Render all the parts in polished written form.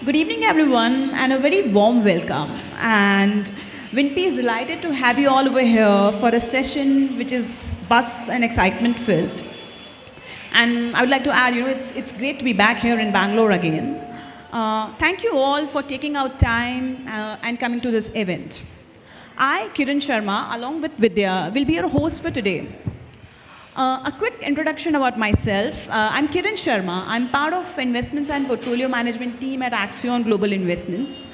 Good evening, everyone, and a very warm welcome. And Wimpy is delighted to have you all over here for a session which is buzz and excitement filled. And I would like to add, it's great to be back here in Bangalore again. Thank you all for taking out time and coming to this event. I, Kiran Sharma, along with Vidya, will be your host for today. A quick introduction about myself. I'm Kiran Sharma. I'm part of investments and portfolio management team at Axion Global Investments.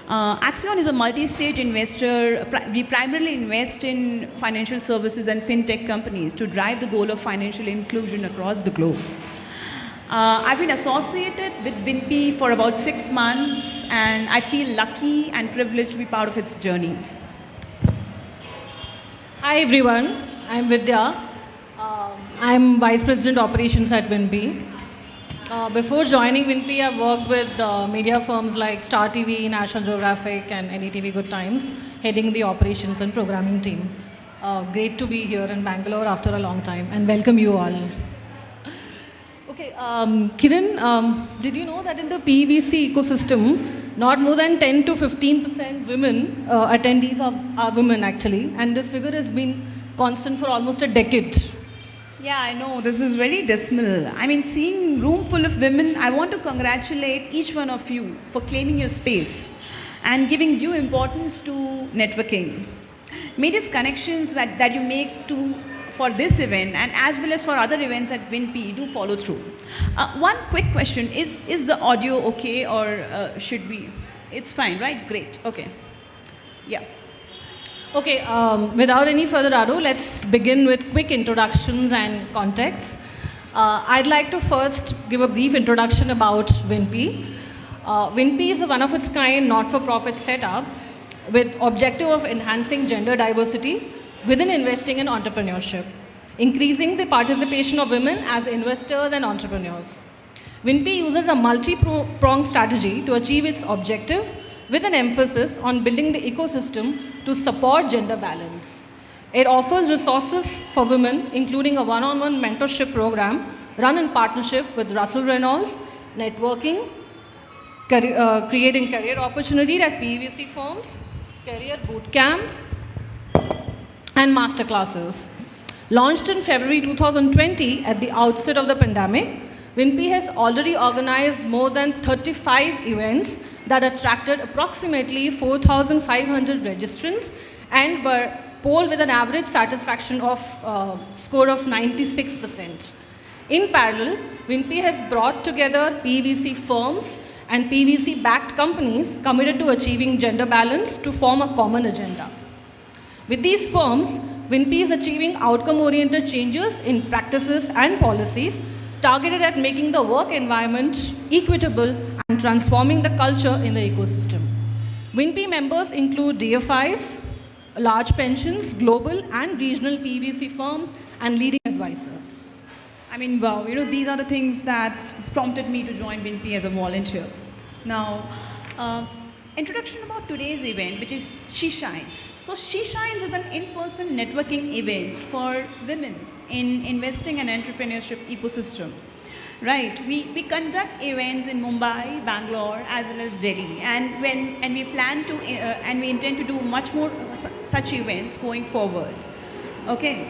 Axion is a multi-stage investor. We primarily invest in financial services and fintech companies to drive the goal of financial inclusion across the globe. I've been associated with Wimpy for about 6 months, and I feel lucky and privileged to be part of its journey. Hi everyone, I'm Vidya. I'm Vice President Operations at Wimpy. Before joining Wimpy, I've worked with media firms like Star TV, National Geographic, and NDTV Good Times, heading the operations and programming team. Great to be here in Bangalore after a long time, and welcome you all. Okay, Kiran, did you know that in the PVC ecosystem, not more than 10 to 15% women attendees are women actually, and this figure has been constant for almost a decade. Yeah, I know, this is very dismal. I mean, seeing room full of women, I want to congratulate each one of you for claiming your space and giving due importance to networking. May these connections that you make for this event and as well as for other events at Wimpy do follow through. One quick question, is the audio okay, or should we? It's fine, right? Great, okay. Yeah. Okay, without any further ado, let's begin with quick introductions and context. I'd like to first give a brief introduction about Wimpy. Wimpy is a one-of-its-kind not-for-profit setup with objective of enhancing gender diversity within investing and entrepreneurship, increasing the participation of women as investors and entrepreneurs. Wimpy uses a multi-pronged strategy to achieve its objective, with an emphasis on building the ecosystem to support gender balance. It offers resources for women, including a one-on-one mentorship program run in partnership with Russell Reynolds, networking, creating career opportunity at PVC firms, career boot camps, and masterclasses. Launched in February 2020 at the outset of the pandemic, Wimpy has already organized more than 35 events that attracted approximately 4,500 registrants and were polled with an average satisfaction of score of 96%. In parallel, Wimpy has brought together PVC firms and PVC-backed companies committed to achieving gender balance to form a common agenda. With these firms, Wimpy is achieving outcome-oriented changes in practices and policies targeted at making the work environment equitable and transforming the culture in the ecosystem. Wimpy members include DFIs, large pensions, global and regional PVC firms, and leading advisors. I mean, wow, these are the things that prompted me to join Wimpy as a volunteer. Now, introduction about today's event, which is Sheshines. So Sheshines is an in-person networking event for women in investing and entrepreneurship ecosystem. Right, we conduct events in Mumbai, Bangalore, as well as Delhi, and we plan to and we intend to do much more such events going forward. Okay,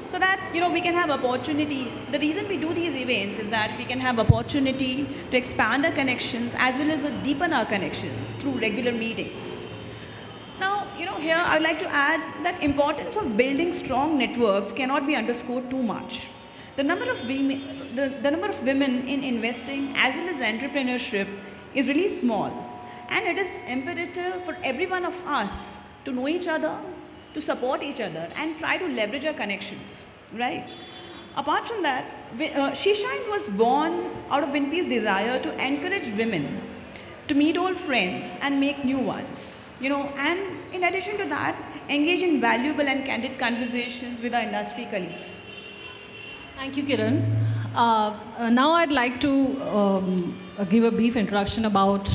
so that we can have opportunity. The reason we do these events is that we can have opportunity to expand our connections as well as deepen our connections through regular meetings. Now, here I would like to add that importance of building strong networks cannot be underscored too much. The number of women in investing as well as entrepreneurship is really small, and it is imperative for every one of us to know each other, to support each other, and try to leverage our connections, right? Apart from that, Sheshine was born out of Wimpy's desire to encourage women to meet old friends and make new ones. And in addition to that, engage in valuable and candid conversations with our industry colleagues. Thank you, Kiran. Now I'd like to give a brief introduction about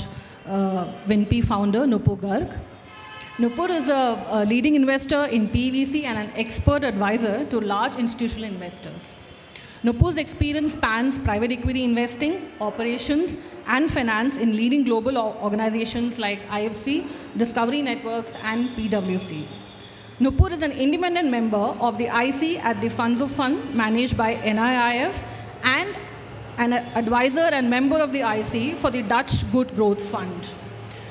Wimpy founder, Nupur Garg. Nupur is a leading investor in PVC and an expert advisor to large institutional investors. Nupur's experience spans private equity investing, operations, and finance in leading global organizations like IFC, Discovery Networks, and PwC. Nupur is an independent member of the IC at the Funds of Fund managed by NIIF and an advisor and member of the IC for the Dutch Good Growth Fund.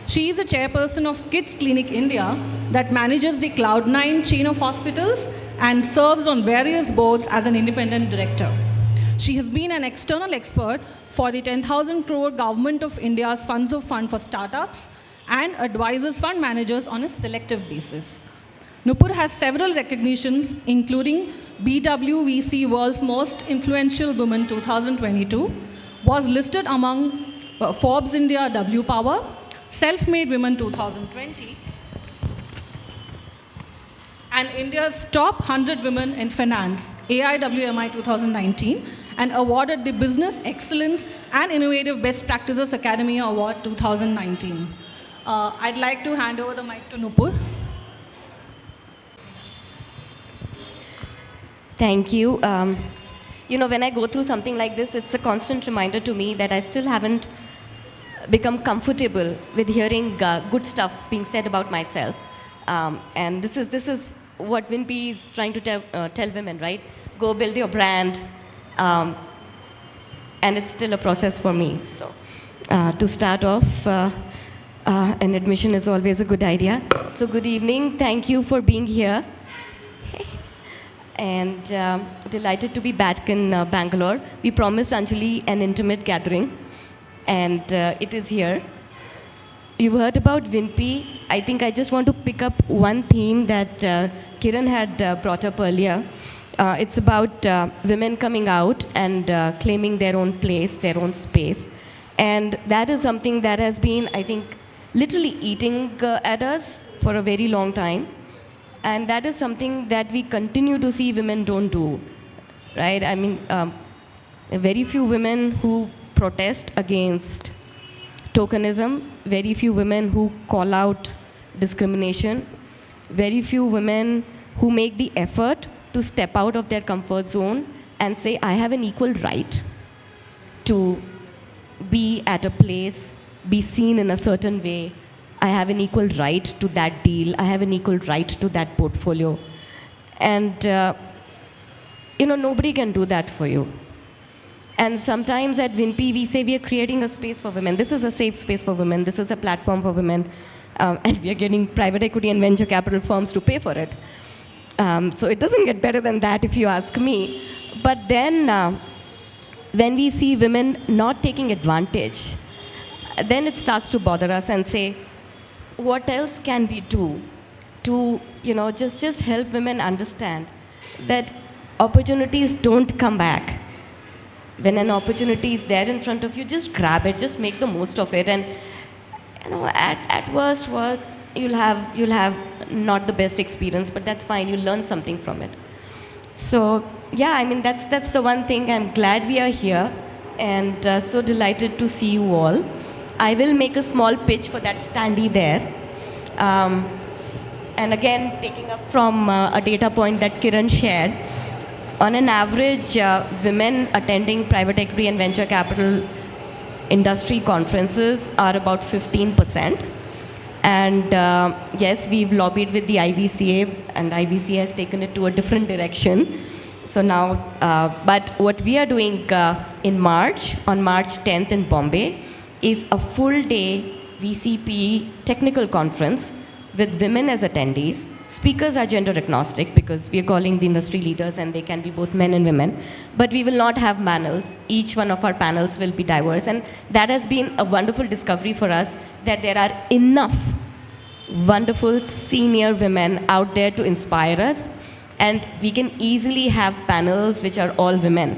She is the chairperson of Kids Clinic India that manages the Cloud9 chain of hospitals and serves on various boards as an independent director. She has been an external expert for the 10,000 crore Government of India's Funds of Fund for startups and advises fund managers on a selective basis. Nupur has several recognitions, including BWVC World's Most Influential Women 2022, was listed among Forbes India W Power, Self-Made Women 2020, and India's Top 100 Women in Finance, AIWMI 2019, and awarded the Business Excellence and Innovative Best Practices Academy Award 2019. I'd like to hand over the mic to Nupur. Thank you. When I go through something like this, it's a constant reminder to me that I still haven't become comfortable with hearing good stuff being said about myself. And this is what WinP is trying to tell women, right? Go build your brand. And it's still a process for me. So to start off, an admission is always a good idea. So good evening. Thank you for being here. And delighted to be back in Bangalore. We promised Anjali an intimate gathering, and it is here. You've heard about WinP. I think I just want to pick up one theme that Kiran had brought up earlier. It's about women coming out and claiming their own place, their own space. And that is something that has been, I think, literally eating at us for a very long time. And that is something that we continue to see women don't do, right? I mean, very few women who protest against tokenism, very few women who call out discrimination, very few women who make the effort to step out of their comfort zone and say, I have an equal right to be at a place, be seen in a certain way. I have an equal right to that deal. I have an equal right to that portfolio. And, nobody can do that for you. And sometimes at WinP, we say we are creating a space for women. This is a safe space for women. This is a platform for women. And we are getting private equity and venture capital firms to pay for it. So it doesn't get better than that, if you ask me. But then, when we see women not taking advantage, then it starts to bother us and say, what else can we do to, just help women understand that opportunities don't come back. When an opportunity is there in front of you, just grab it, just make the most of it. And, at worst, well, you'll have not the best experience, but that's fine. You'll learn something from it. So, yeah, I mean, that's the one thing. I'm glad we are here, and so delighted to see you all. I will make a small pitch for that standee there. And again, taking up from a data point that Kiran shared, on an average, women attending private equity and venture capital industry conferences are about 15%. And yes, we've lobbied with the IVCA, and IVCA has taken it to a different direction. So now, but what we are doing in March, on March 10th in Bombay, is a full-day VCP technical conference with women as attendees. Speakers are gender agnostic because we are calling the industry leaders and they can be both men and women. But we will not have panels. Each one of our panels will be diverse. And that has been a wonderful discovery for us, that there are enough wonderful senior women out there to inspire us. And we can easily have panels which are all women,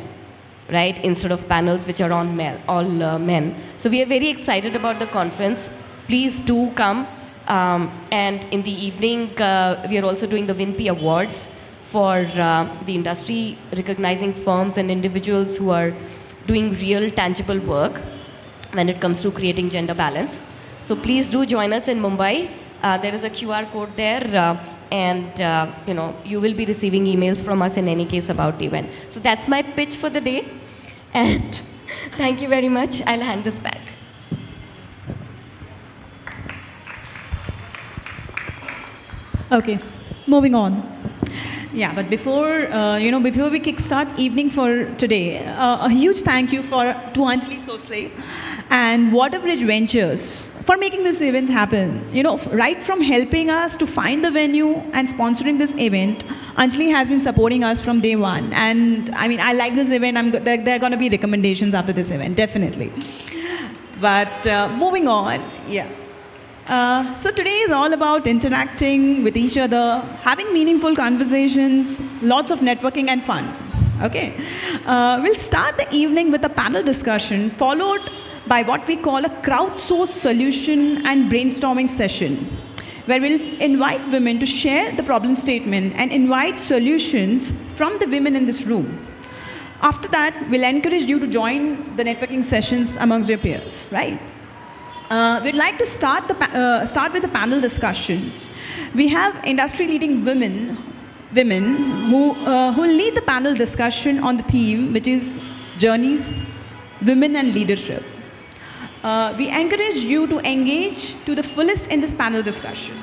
right? Instead of panels which are on all men. So we are very excited about the conference. Please do come. And in the evening, we are also doing the WinP Awards for the industry, recognizing firms and individuals who are doing real, tangible work when it comes to creating gender balance. So please do join us in Mumbai. There is a QR code there. and you will be receiving emails from us in any case about the event. So that's my pitch for the day, and thank you very much. I'll hand this back. Okay, moving on. Yeah, but before before we kickstart evening for today, a huge thank you to Anjali Sosle and Waterbridge Ventures for making this event happen. Right from helping us to find the venue and sponsoring this event, Anjali has been supporting us from day one. And I mean, I like this event. There are going to be recommendations after this event, definitely. But moving on, yeah. So today is all about interacting with each other, having meaningful conversations, lots of networking and fun. Okay, we'll start the evening with a panel discussion followed by what we call a crowdsourced solution and brainstorming session, where we'll invite women to share the problem statement and invite solutions from the women in this room. After that, we'll encourage you to join the networking sessions amongst your peers, right? We'd like to start with the panel discussion. We have industry-leading women who lead the panel discussion on the theme, which is journeys, women and leadership. We encourage you to engage to the fullest in this panel discussion.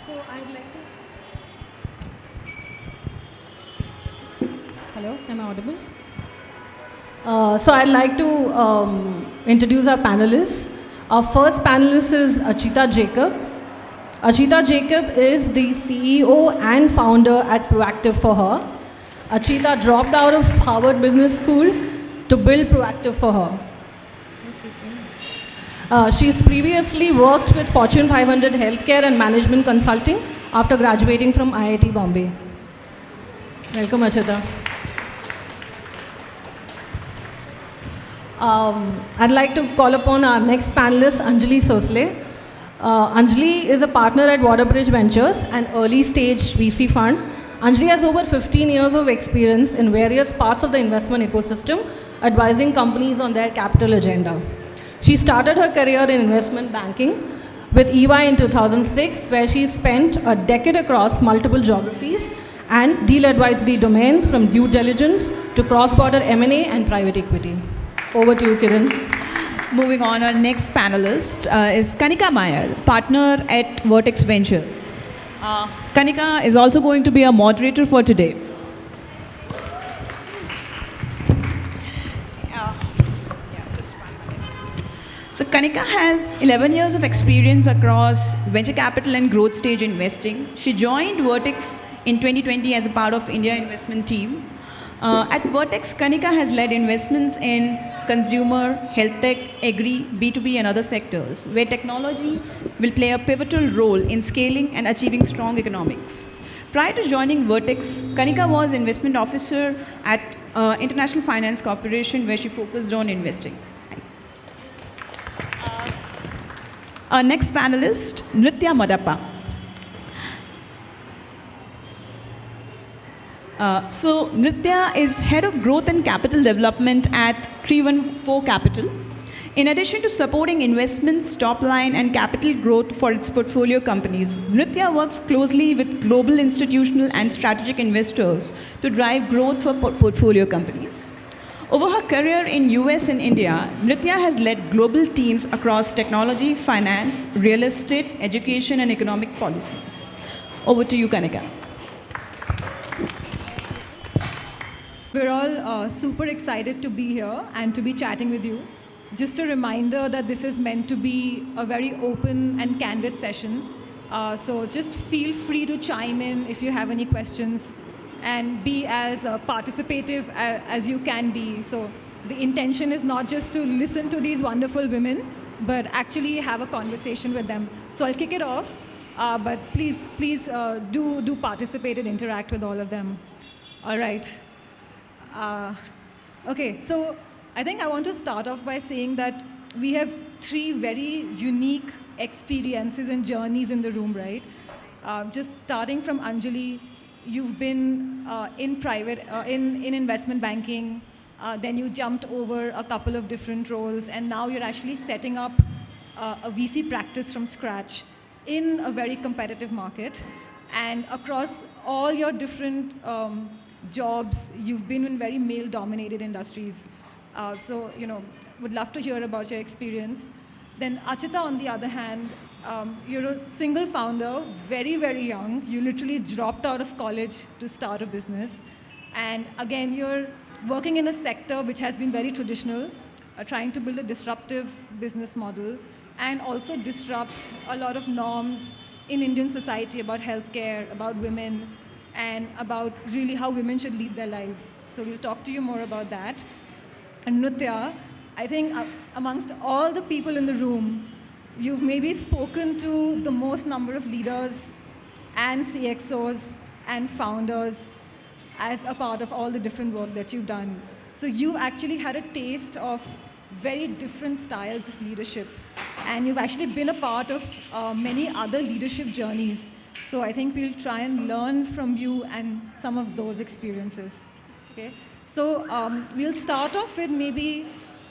So I'd like to. Hello, am I audible? So I'd like to introduce our panelists. Our first panelist is Achita Jacob. Achita Jacob is the CEO and founder at Proactive for Her. Achita dropped out of Harvard Business School to build Proactive for Her. She's previously worked with Fortune 500 healthcare and management consulting after graduating from IIT Bombay. Welcome, Achita. I'd like to call upon our next panelist, Anjali Sosle. Anjali is a partner at Waterbridge Ventures, an early stage VC fund. Anjali has over 15 years of experience in various parts of the investment ecosystem, advising companies on their capital agenda. She started her career in investment banking with EY in 2006, where she spent a decade across multiple geographies and deal advisory domains from due diligence to cross-border M&A and private equity. Over to you, Kiran. Moving on, our next panelist is Kanika Meyer, partner at Vertex Ventures. Kanika is also going to be a moderator for today. So Kanika has 11 years of experience across venture capital and growth stage investing. She joined Vertex in 2020 as a part of India investment team. At Vertex, Kanika has led investments in consumer, health tech, agri, B2B and other sectors, where technology will play a pivotal role in scaling and achieving strong economics. Prior to joining Vertex, Kanika was investment officer at International Finance Corporation, where she focused on investing. Our next panelist, Nritya Madappa. So Nritya is Head of Growth and Capital Development at 314 Capital. In addition to supporting investments, top line, and capital growth for its portfolio companies, Nritya works closely with global institutional and strategic investors to drive growth for portfolio companies. Over her career in US and India, Nritya has led global teams across technology, finance, real estate, education, and economic policy. Over to you, Kanika. We're all super excited to be here and to be chatting with you. Just a reminder that this is meant to be a very open and candid session. So just feel free to chime in if you have any questions and be as participative as you can be. So the intention is not just to listen to these wonderful women, but actually have a conversation with them. So I'll kick it off, but please do participate and interact with all of them. All right. Okay, so I think I want to start off by saying that we have three very unique experiences and journeys in the room, right? Just starting from Anjali, you've been in investment banking, then you jumped over a couple of different roles, and now you're actually setting up a VC practice from scratch. in a very competitive market. And across all your different jobs, you've been in very male-dominated industries. So, would love to hear about your experience. Then Achita, on the other hand, you're a single founder, very, very young. You literally dropped out of college to start a business. And again, you're working in a sector which has been very traditional, trying to build a disruptive business model and also disrupt a lot of norms in Indian society about healthcare, about women, and about really how women should lead their lives. So we'll talk to you more about that. And Nutya, I think amongst all the people in the room, you've maybe spoken to the most number of leaders and CXOs and founders as a part of all the different work that you've done. So you actually had a taste of very different styles of leadership, and you've actually been a part of many other leadership journeys. So I think we'll try and learn from you and some of those experiences. Okay? So we'll start off with maybe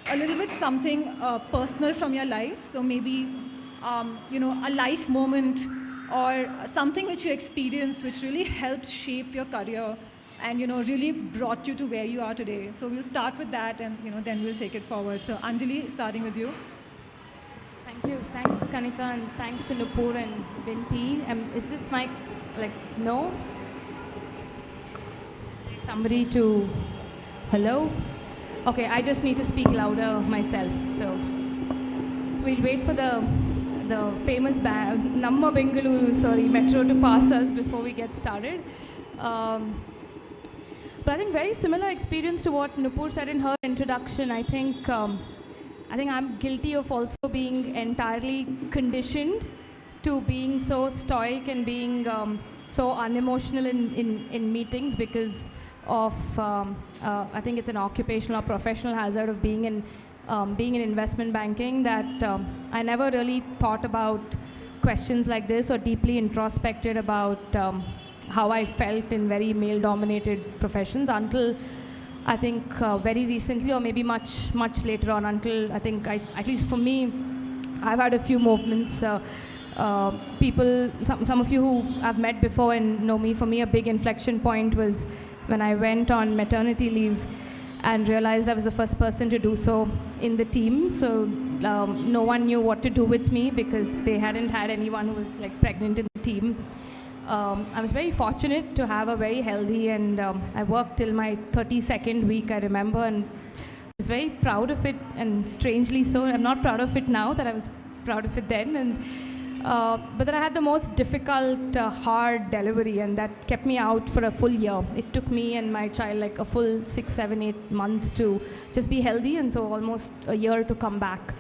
a little bit something personal from your life. So maybe a life moment or something which you experienced which really helped shape your career and really brought you to where you are today. So we'll start with that, and then we'll take it forward. So Anjali, starting with you. Thank you. Thanks, Kanika, and thanks to Nupur and Vinpi. Is this mic no? Somebody to hello? Okay, I just need to speak louder myself. So we'll wait for the famous Namma Bengaluru, metro to pass us before we get started. But I think very similar experience to what Nupur said in her introduction. I think I'm guilty of also being entirely conditioned to being so stoic and being so unemotional in meetings because of I think it's an occupational or professional hazard of being in investment banking that I never really thought about questions like this or deeply introspected about how I felt in very male-dominated professions until I think very recently, or maybe much later on. Until I think, at least for me, I've had a few moments. People, some of you who I've met before and know me, for me, a big inflection point was when I went on maternity leave and realized I was the first person to do so in the team. So no one knew what to do with me because they hadn't had anyone who was pregnant in the team. I was very fortunate to have a very healthy, and I worked till my 32nd week, I remember, and I was very proud of it, and strangely so. I'm not proud of it now that I was proud of it then. And but then I had the most difficult, hard delivery, and that kept me out for a full year. It took me and my child a full 6, 7, 8 months to just be healthy, and so almost a year to come back.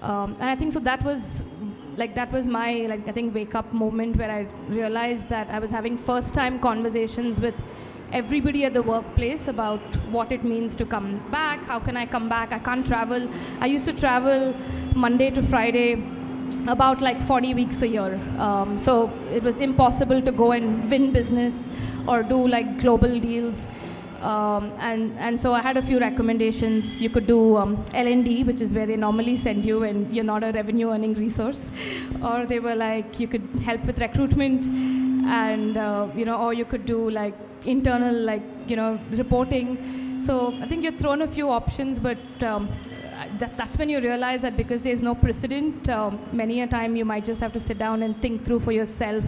And I think so that was my I think wake up moment where I realized that I was having first time conversations with everybody at the workplace about what it means to come back. How can I come back? I can't travel. I used to travel Monday to Friday about 40 weeks a year. So it was impossible to go and win business or do global deals. And so I had a few recommendations. You could do L&D, which is where they normally send you when you're not a revenue earning resource. Or they were you could help with recruitment, and or you could do internal reporting. So I think you're thrown a few options, but that's when you realize that because there's no precedent, many a time you might just have to sit down and think through for yourself,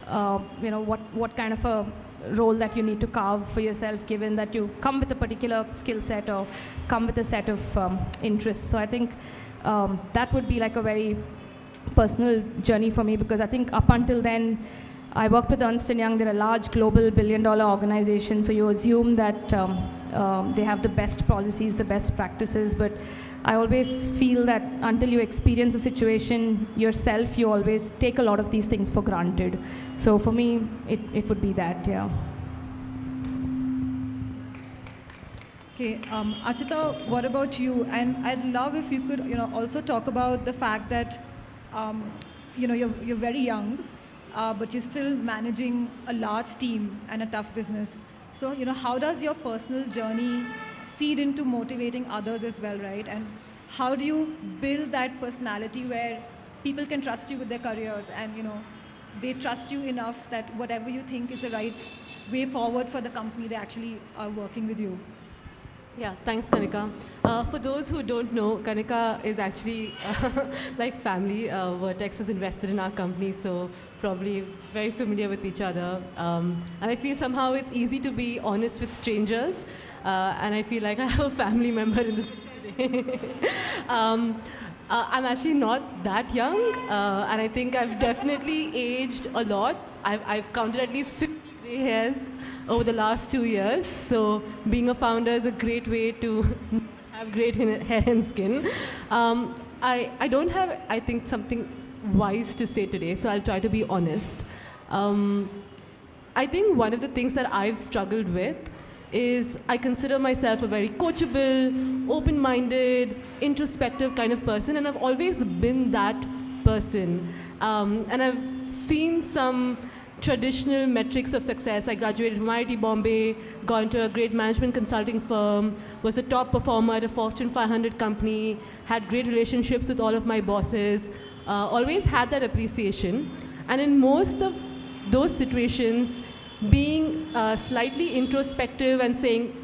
what kind of a role that you need to carve for yourself, given that you come with a particular skill set or come with a set of interests. So I think that would be a very personal journey for me, because I think up until then, I worked with Ernst & Young. They're a large global billion-dollar organization, so you assume that they have the best policies, the best practices, but I always feel that until you experience a situation yourself, you always take a lot of these things for granted. So for me, it would be that, yeah. Okay, Achita, what about you? And I'd love if you could, also talk about the fact that, you're very young, but you're still managing a large team and a tough business. So, how does your personal journey feed into motivating others as well, right? And how do you build that personality where people can trust you with their careers, and they trust you enough that whatever you think is the right way forward for the company, they actually are working with you. Yeah, thanks, Kanika. For those who don't know, Kanika is actually like family. Vertex has invested in our company, so probably very familiar with each other. And I feel somehow it's easy to be honest with strangers, and I feel like I have a family member in this. I'm actually not that young, and I think I've definitely aged a lot. I've counted at least 50 gray hairs over the last 2 years. So being a founder is a great way to have great hair and skin. I don't have, I think, something wise to say today, so I'll try to be honest. I think one of the things that I've struggled with is I consider myself a very coachable, open-minded, introspective kind of person, and I've always been that person. And I've seen some traditional metrics of success. I graduated from IIT Bombay, got into a great management consulting firm, was the top performer at a Fortune 500 company, had great relationships with all of my bosses, always had that appreciation. And in most of those situations, being slightly introspective and saying,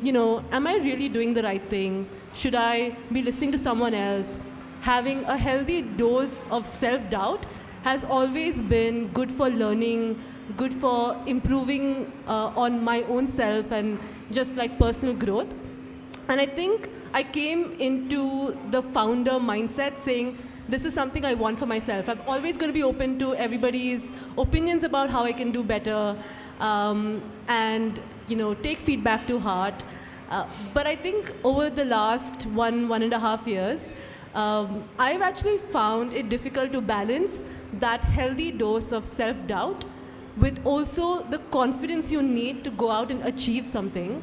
am I really doing the right thing? Should I be listening to someone else? Having a healthy dose of self-doubt has always been good for learning, good for improving on my own self and just like personal growth. And I think I came into the founder mindset saying, this is something I want for myself. I'm always going to be open to everybody's opinions about how I can do better, and take feedback to heart. But I think over the last 1.5 years, I've actually found it difficult to balance that healthy dose of self-doubt with also the confidence you need to go out and achieve something.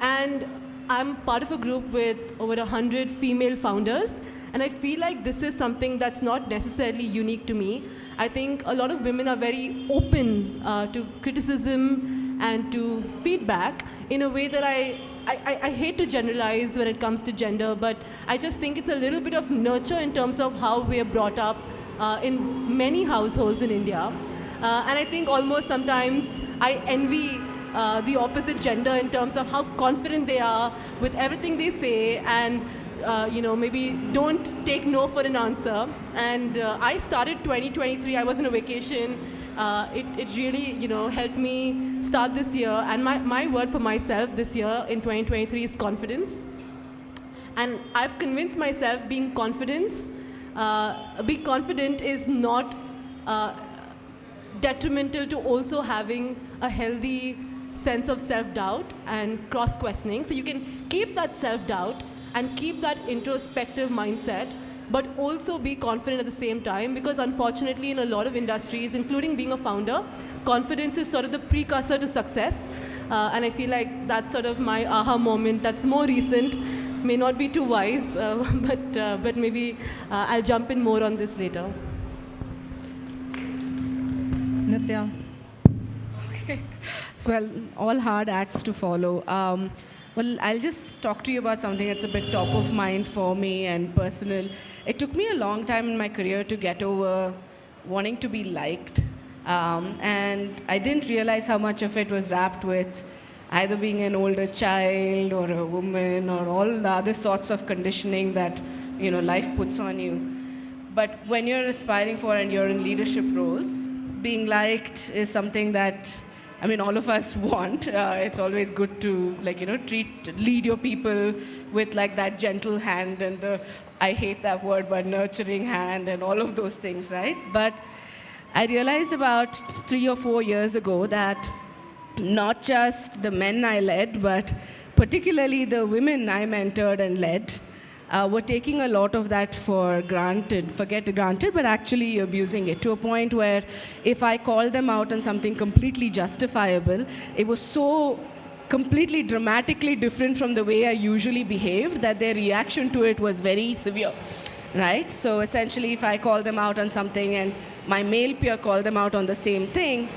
And I'm part of a group with over 100 female founders, and I feel like this is something that's not necessarily unique to me. I think a lot of women are very open to criticism and to feedback in a way that I hate to generalize when it comes to gender, but I just think it's a little bit of nurture in terms of how we are brought up in many households in India. And I think almost sometimes I envy the opposite gender in terms of how confident they are with everything they say, and maybe don't take no for an answer. And I started 2023, I was on a vacation. It really, helped me start this year. And my word for myself this year in 2023 is confidence. And I've convinced myself being confident is not detrimental to also having a healthy sense of self-doubt and cross-questioning. So you can keep that self-doubt and keep that introspective mindset, but also be confident at the same time, because unfortunately in a lot of industries, including being a founder, confidence is sort of the precursor to success. And I feel like that's sort of my aha moment. That's more recent, may not be too wise, but maybe I'll jump in more on this later. Nitya. Okay. So, well, all hard acts to follow. Well, I'll just talk to you about something that's a bit top of mind for me and personal. It took me a long time in my career to get over wanting to be liked. And I didn't realize how much of it was wrapped with either being an older child or a woman or all the other sorts of conditioning that, life puts on you. But when you're aspiring for and you're in leadership roles, being liked is something that all of us want. It's always good to, lead your people with that gentle hand and I hate that word, but nurturing hand and all of those things, right? But I realized about 3 or 4 years ago that not just the men I led, but particularly the women I mentored and led, were taking a lot of that for granted, but actually abusing it to a point where if I called them out on something completely justifiable, it was so completely dramatically different from the way I usually behaved that their reaction to it was very severe, right? So essentially, if I call them out on something and my male peer called them out on the same thing,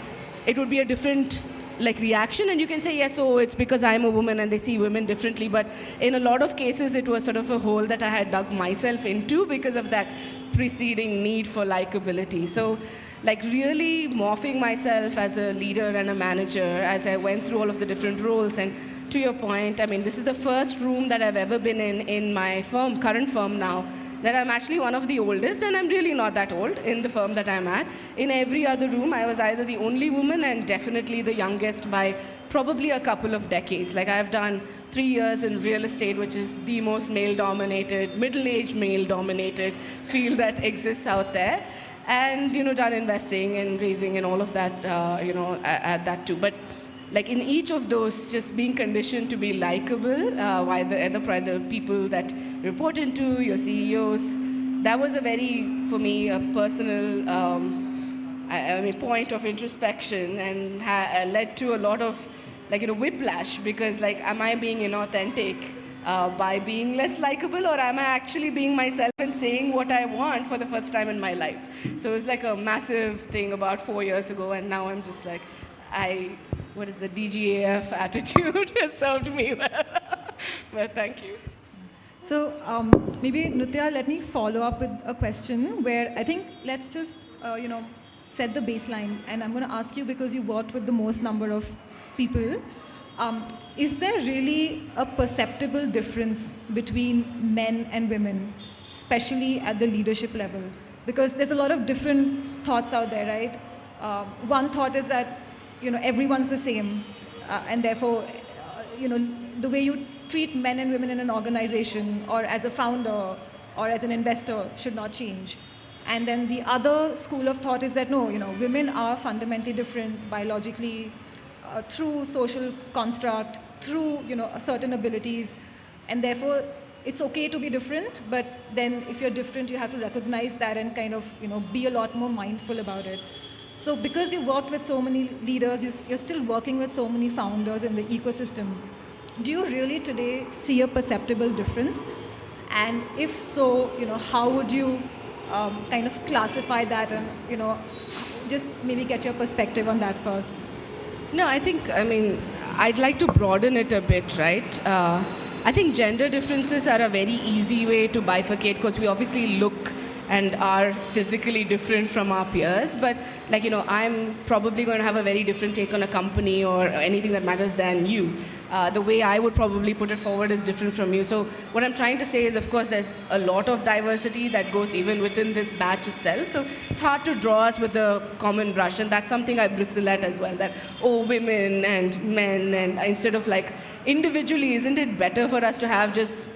it would be a different like reaction, and you can say, yes, oh, it's because I'm a woman and they see women differently, but in a lot of cases it was sort of a hole that I had dug myself into because of that preceding need for likability. So like really morphing myself as a leader and a manager as I went through all of the different roles. And to your point, I mean, this is the first room that I've ever been in my firm, current firm now, that I'm actually one of the oldest, and I'm really not that old in the firm that I'm at. In every other room, I was either the only woman and definitely the youngest by probably a couple of decades. Like I've done 3 years in real estate, which is the most male-dominated, middle-aged male-dominated field that exists out there. And, you know, done investing and raising and all of that, you know, at that too. But like in each of those, just being conditioned to be likable by the people that report into, your CEOs, that was a very, for me, a personal I mean, point of introspection, and led to a lot of like, you know, whiplash, because like, am I being inauthentic by being less likable, or am I actually being myself and saying what I want for the first time in my life? So it was like a massive thing about 4 years ago, and now I'm just like, what is the DGAF attitude has served me well. But thank you. So maybe Nutya, let me follow up with a question where I think let's just you know, set the baseline, and I'm going to ask you because you worked with the most number of people. Is there really a perceptible difference between men and women, especially at the leadership level? Because there's a lot of different thoughts out there, right? One thought is that, you know, everyone's the same, and therefore, you know, the way you treat men and women in an organization or as a founder or as an investor should not change. And then the other school of thought is that no, you know, women are fundamentally different biologically, through social construct, through, you know, certain abilities, and therefore it's okay to be different, but then if you're different, you have to recognize that and kind of, you know, be a lot more mindful about it. So because you worked with so many leaders, you're still working with so many founders in the ecosystem, do you really today see a perceptible difference? And if so, you know, how would you kind of classify that, and, you know, just maybe get your perspective on that first? No, I think, I mean, I'd like to broaden it a bit, right? I think gender differences are a very easy way to bifurcate, because we obviously look and are physically different from our peers, but like, you know, I'm probably going to have a very different take on a company or anything that matters than you. The way I would probably put it forward is different from you. So what I'm trying to say is, of course, there's a lot of diversity that goes even within this batch itself. So it's hard to draw us with a common brush, and that's something I bristle at as well, that, oh, women and men, and instead of like, individually, isn't it better for us to have just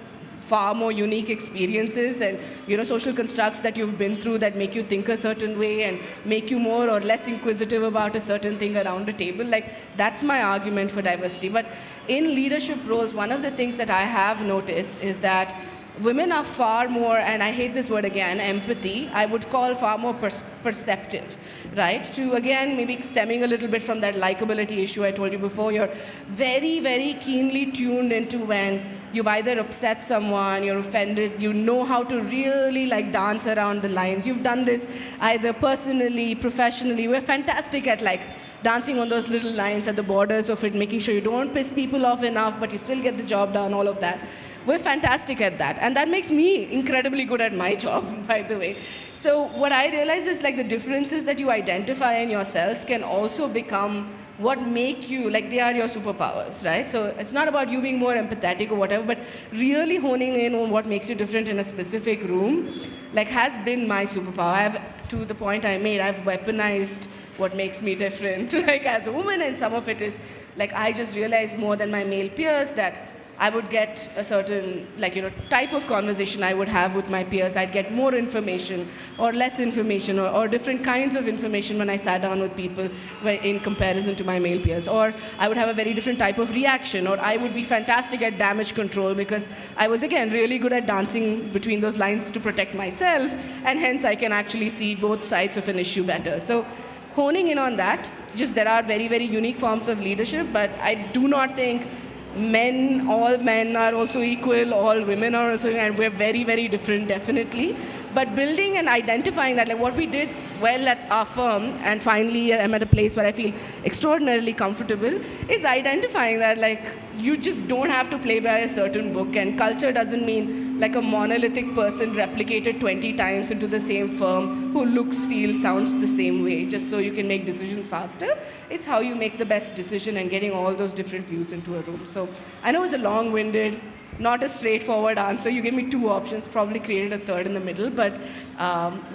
far more unique experiences and, you know, social constructs that you've been through that make you think a certain way and make you more or less inquisitive about a certain thing around a table? Like, that's my argument for diversity. But in leadership roles, one of the things that I have noticed is that women are far more, and I hate this word again, empathy, I would call far more perceptive, right? To, again, maybe stemming a little bit from that likability issue I told you before, you're very, very keenly tuned into when you've either upset someone, you're offended, you know how to really like dance around the lines. You've done this either personally, professionally. We're fantastic at like dancing on those little lines at the borders of it, making sure you don't piss people off enough, but you still get the job done, all of that. We're fantastic at that. And that makes me incredibly good at my job, by the way. So what I realize is like the differences that you identify in yourselves can also become what make you, like they are your superpowers, right? So it's not about you being more empathetic or whatever, but really honing in on what makes you different in a specific room, like has been my superpower. To the point I made, I've weaponized what makes me different, like as a woman, and some of it is like I just realized more than my male peers that I would get a certain, like, you know, type of conversation I would have with my peers. I'd get more information or less information or different kinds of information when I sat down with people in comparison to my male peers. Or I would have a very different type of reaction, or I would be fantastic at damage control because I was, again, really good at dancing between those lines to protect myself, and hence I can actually see both sides of an issue better. So honing in on that, just there are very, very unique forms of leadership, but I do not think all men are also equal, all women are also, and we're very, very different, definitely. But building and identifying that, like what we did well at our firm, and finally I'm at a place where I feel extraordinarily comfortable, is identifying that like you just don't have to play by a certain book, and culture doesn't mean like a monolithic person replicated 20 times into the same firm who looks, feels, sounds the same way just so you can make decisions faster. It's how you make the best decision and getting all those different views into a room. So I know it's a long-winded, not a straightforward answer. You gave me two options, probably created a third in the middle, but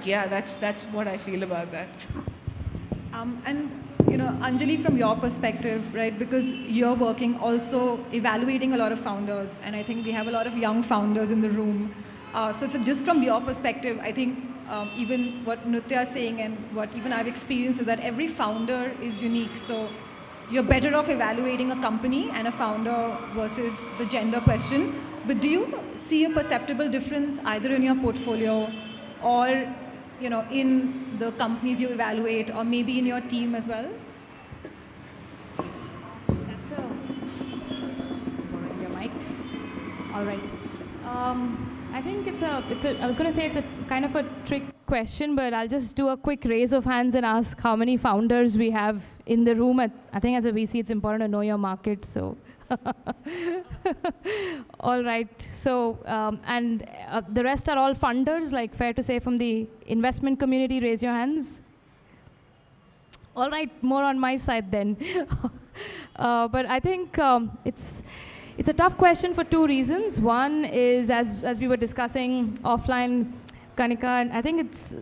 yeah, that's what I feel about that. And Anjali, from your perspective, right, because you're working also evaluating a lot of founders, and I think we have a lot of young founders in the room. So just from your perspective, I think even what Nutya is saying and what even I've experienced is that every founder is unique. So you're better off evaluating a company and a founder versus the gender question. But do you see a perceptible difference either in your portfolio or in the companies you evaluate, or maybe in your team as well? That's borrowing your mic. All right. I think I was going to say it's a kind of a trick question, but I'll just do a quick raise of hands and ask how many founders we have in the room. I think as a VC, it's important to know your market, so. All right, so, and the rest are all funders, like fair to say from the investment community, raise your hands. All right, more on my side then. But I think it's a tough question for two reasons. One is, as we were discussing offline, Kanika, and I think it's,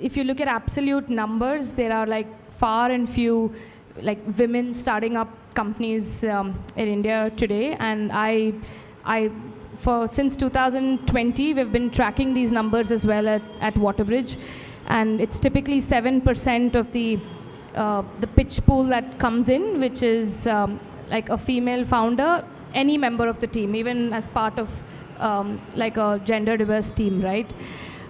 if you look at absolute numbers, there are like far and few like women starting up companies in India today, and since 2020 we've been tracking these numbers as well at Waterbridge, and it's typically 7% of the pitch pool that comes in, which is like a female founder, any member of the team, even as part of like a gender diverse team, right?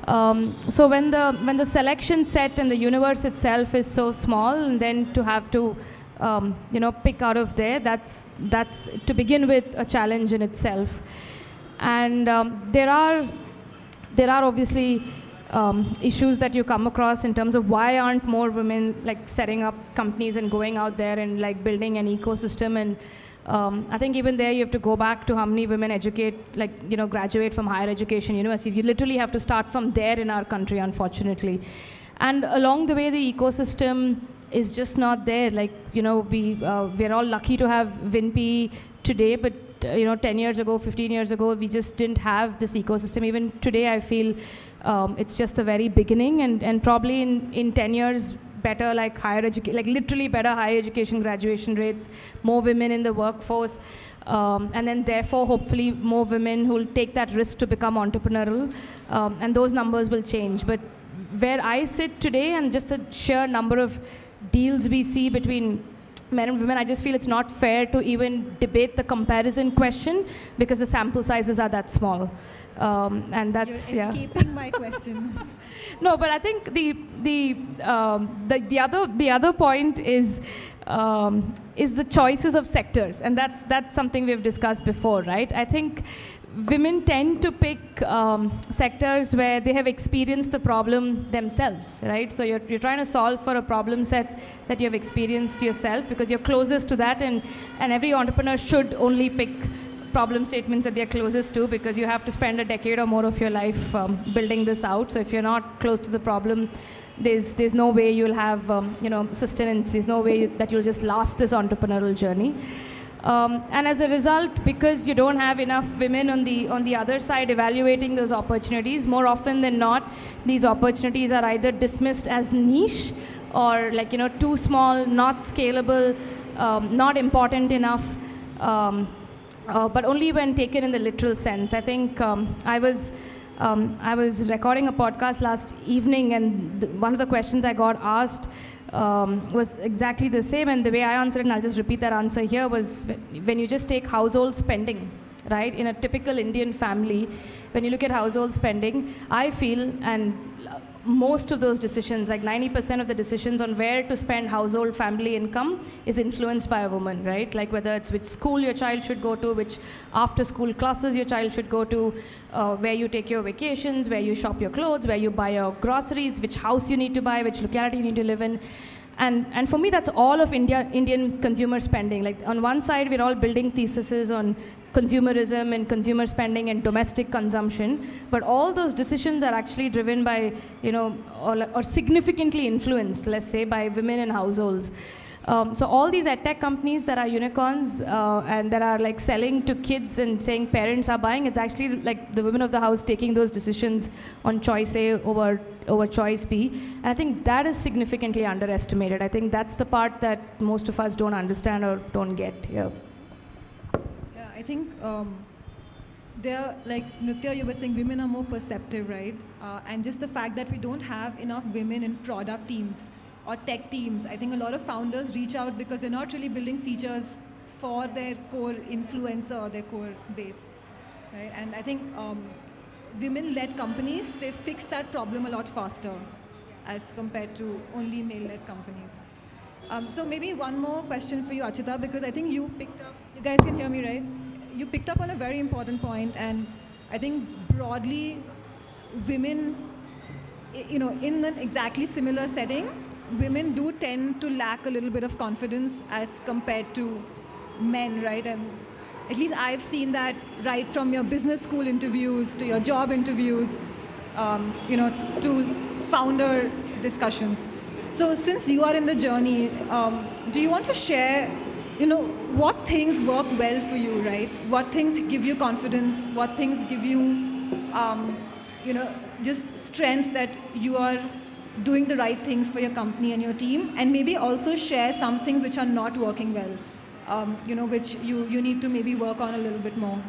So when the selection set and the universe itself is so small, and then to have to pick out of there, that's to begin with a challenge in itself. And there are obviously issues that you come across in terms of why aren't more women like setting up companies and going out there and like building an ecosystem. And I think even there you have to go back to how many women graduate from higher education universities. You literally have to start from there in our country, unfortunately. And along the way, the ecosystem is just not there. Like, we're all lucky to have WinP today, but 10 years ago, 15 years ago, we just didn't have this ecosystem. Even today, I feel it's just the very beginning, and probably in 10 years, better like higher education, like literally better higher education graduation rates, more women in the workforce, and then therefore hopefully more women who will take that risk to become entrepreneurial, and those numbers will change. But where I sit today, and just the sheer number of deals we see between men and women, I just feel it's not fair to even debate the comparison question because the sample sizes are that small. And that's You're escaping my question. No, but I think the other point is the choices of sectors, and that's something we've discussed before, right? I think women tend to pick sectors where they have experienced the problem themselves, right? So you're trying to solve for a problem set that you have experienced yourself because you're closest to that, and every entrepreneur should only pick problem statements that they're closest to, because you have to spend a decade or more of your life building this out. So if you're not close to the problem, there's no way you'll have sustenance. There's no way that you'll just last this entrepreneurial journey. And as a result, because you don't have enough women on the other side evaluating those opportunities, more often than not, these opportunities are either dismissed as niche or too small, not scalable, not important enough. But only when taken in the literal sense. I think I was recording a podcast last evening, and one of the questions I got asked was exactly the same, and the way I answered, and I'll just repeat that answer here, was when you just take household spending, right? In a typical Indian family, when you look at household spending, I feel, and most of those decisions, like 90% of the decisions on where to spend household family income is influenced by a woman, right? Like whether it's which school your child should go to, which after school classes your child should go to, where you take your vacations, where you shop your clothes, where you buy your groceries, which house you need to buy, which locality you need to live in. And for me, that's all of Indian consumer spending. Like on one side, we're all building theses on consumerism and consumer spending and domestic consumption, but all those decisions are actually driven by, or significantly influenced, let's say, by women in households. So all these edtech companies that are unicorns and that are like selling to kids and saying parents are buying, it's actually like the women of the house taking those decisions on choice A over choice B. And I think that is significantly underestimated. I think that's the part that most of us don't understand or don't get here. Yeah, I think they're like Nritya, you were saying women are more perceptive, right? And just the fact that we don't have enough women in product teams or tech teams. I think a lot of founders reach out because they're not really building features for their core influencer or their core base, right? And I think women-led companies, they fix that problem a lot faster as compared to only male-led companies. So maybe one more question for you, Achita, because I think you picked up, you guys can hear me, right? You picked up on a very important point, and I think broadly, women, in an exactly similar setting, women do tend to lack a little bit of confidence as compared to men, right? And at least I've seen that right from your business school interviews to your job interviews, to founder discussions. So since you are in the journey, do you want to share, what things work well for you, right? What things give you confidence? What things give you, just strength that you are doing the right things for your company and your team, and maybe also share some things which are not working well, which you need to maybe work on a little bit more.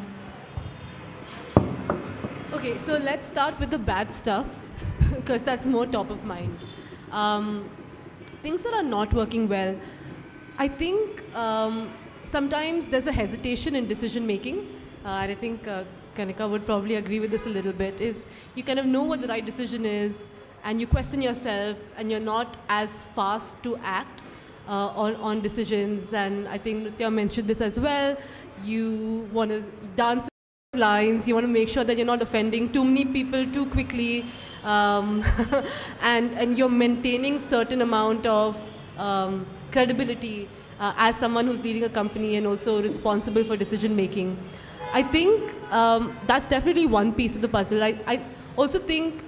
Okay, so let's start with the bad stuff, because that's more top of mind. Things that are not working well. I think sometimes there's a hesitation in decision making, and I think Kanika would probably agree with this a little bit, is you kind of know what the right decision is, and you question yourself, and you're not as fast to act on decisions. And I think Nritya mentioned this as well. You want to dance lines, you want to make sure that you're not offending too many people too quickly, and you're maintaining certain amount of credibility as someone who's leading a company and also responsible for decision making. I think that's definitely one piece of the puzzle. I also think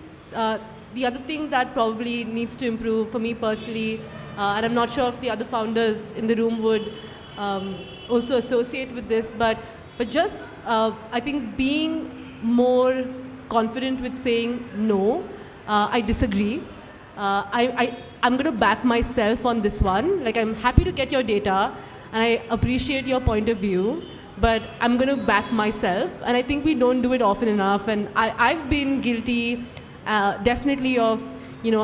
the other thing that probably needs to improve for me personally, and I'm not sure if the other founders in the room would also associate with this, but just I think being more confident with saying no, I disagree. I'm going to back myself on this one. Like, I'm happy to get your data, and I appreciate your point of view, but I'm going to back myself. And I think we don't do it often enough. And I've been guilty, definitely, of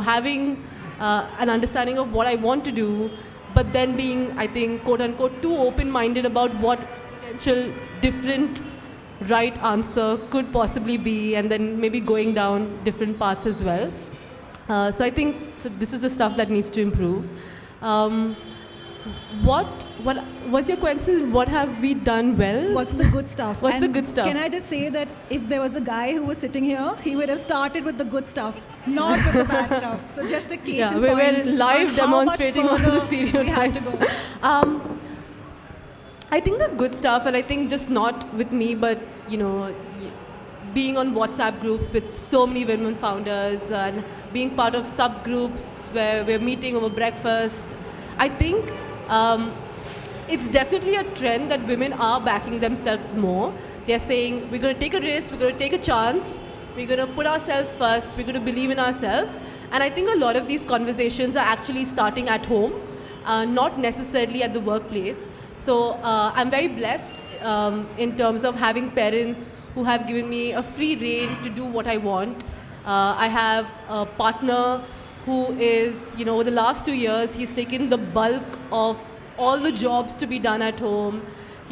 having an understanding of what I want to do, but then being, I think, quote unquote, too open-minded about what potential different right answer could possibly be, and then maybe going down different paths as well. So I think this is the stuff that needs to improve. What was your question? What have we done well? What's the good stuff? What's the good stuff? Can I just say that if there was a guy who was sitting here, he would have started with the good stuff, not with the bad stuff. So just a case in point. We're live demonstrating all the stereotypes. I think the good stuff, and I think just not with me, but being on WhatsApp groups with so many women founders and being part of subgroups where we're meeting over breakfast, I think it's definitely a trend that women are backing themselves more. They're saying, we're going to take a risk, we're going to take a chance, we're going to put ourselves first, we're going to believe in ourselves. And I think a lot of these conversations are actually starting at home, not necessarily at the workplace. So I'm very blessed in terms of having parents who have given me a free rein to do what I want. I have a partner who is, over the last 2 years, he's taken the bulk of all the jobs to be done at home.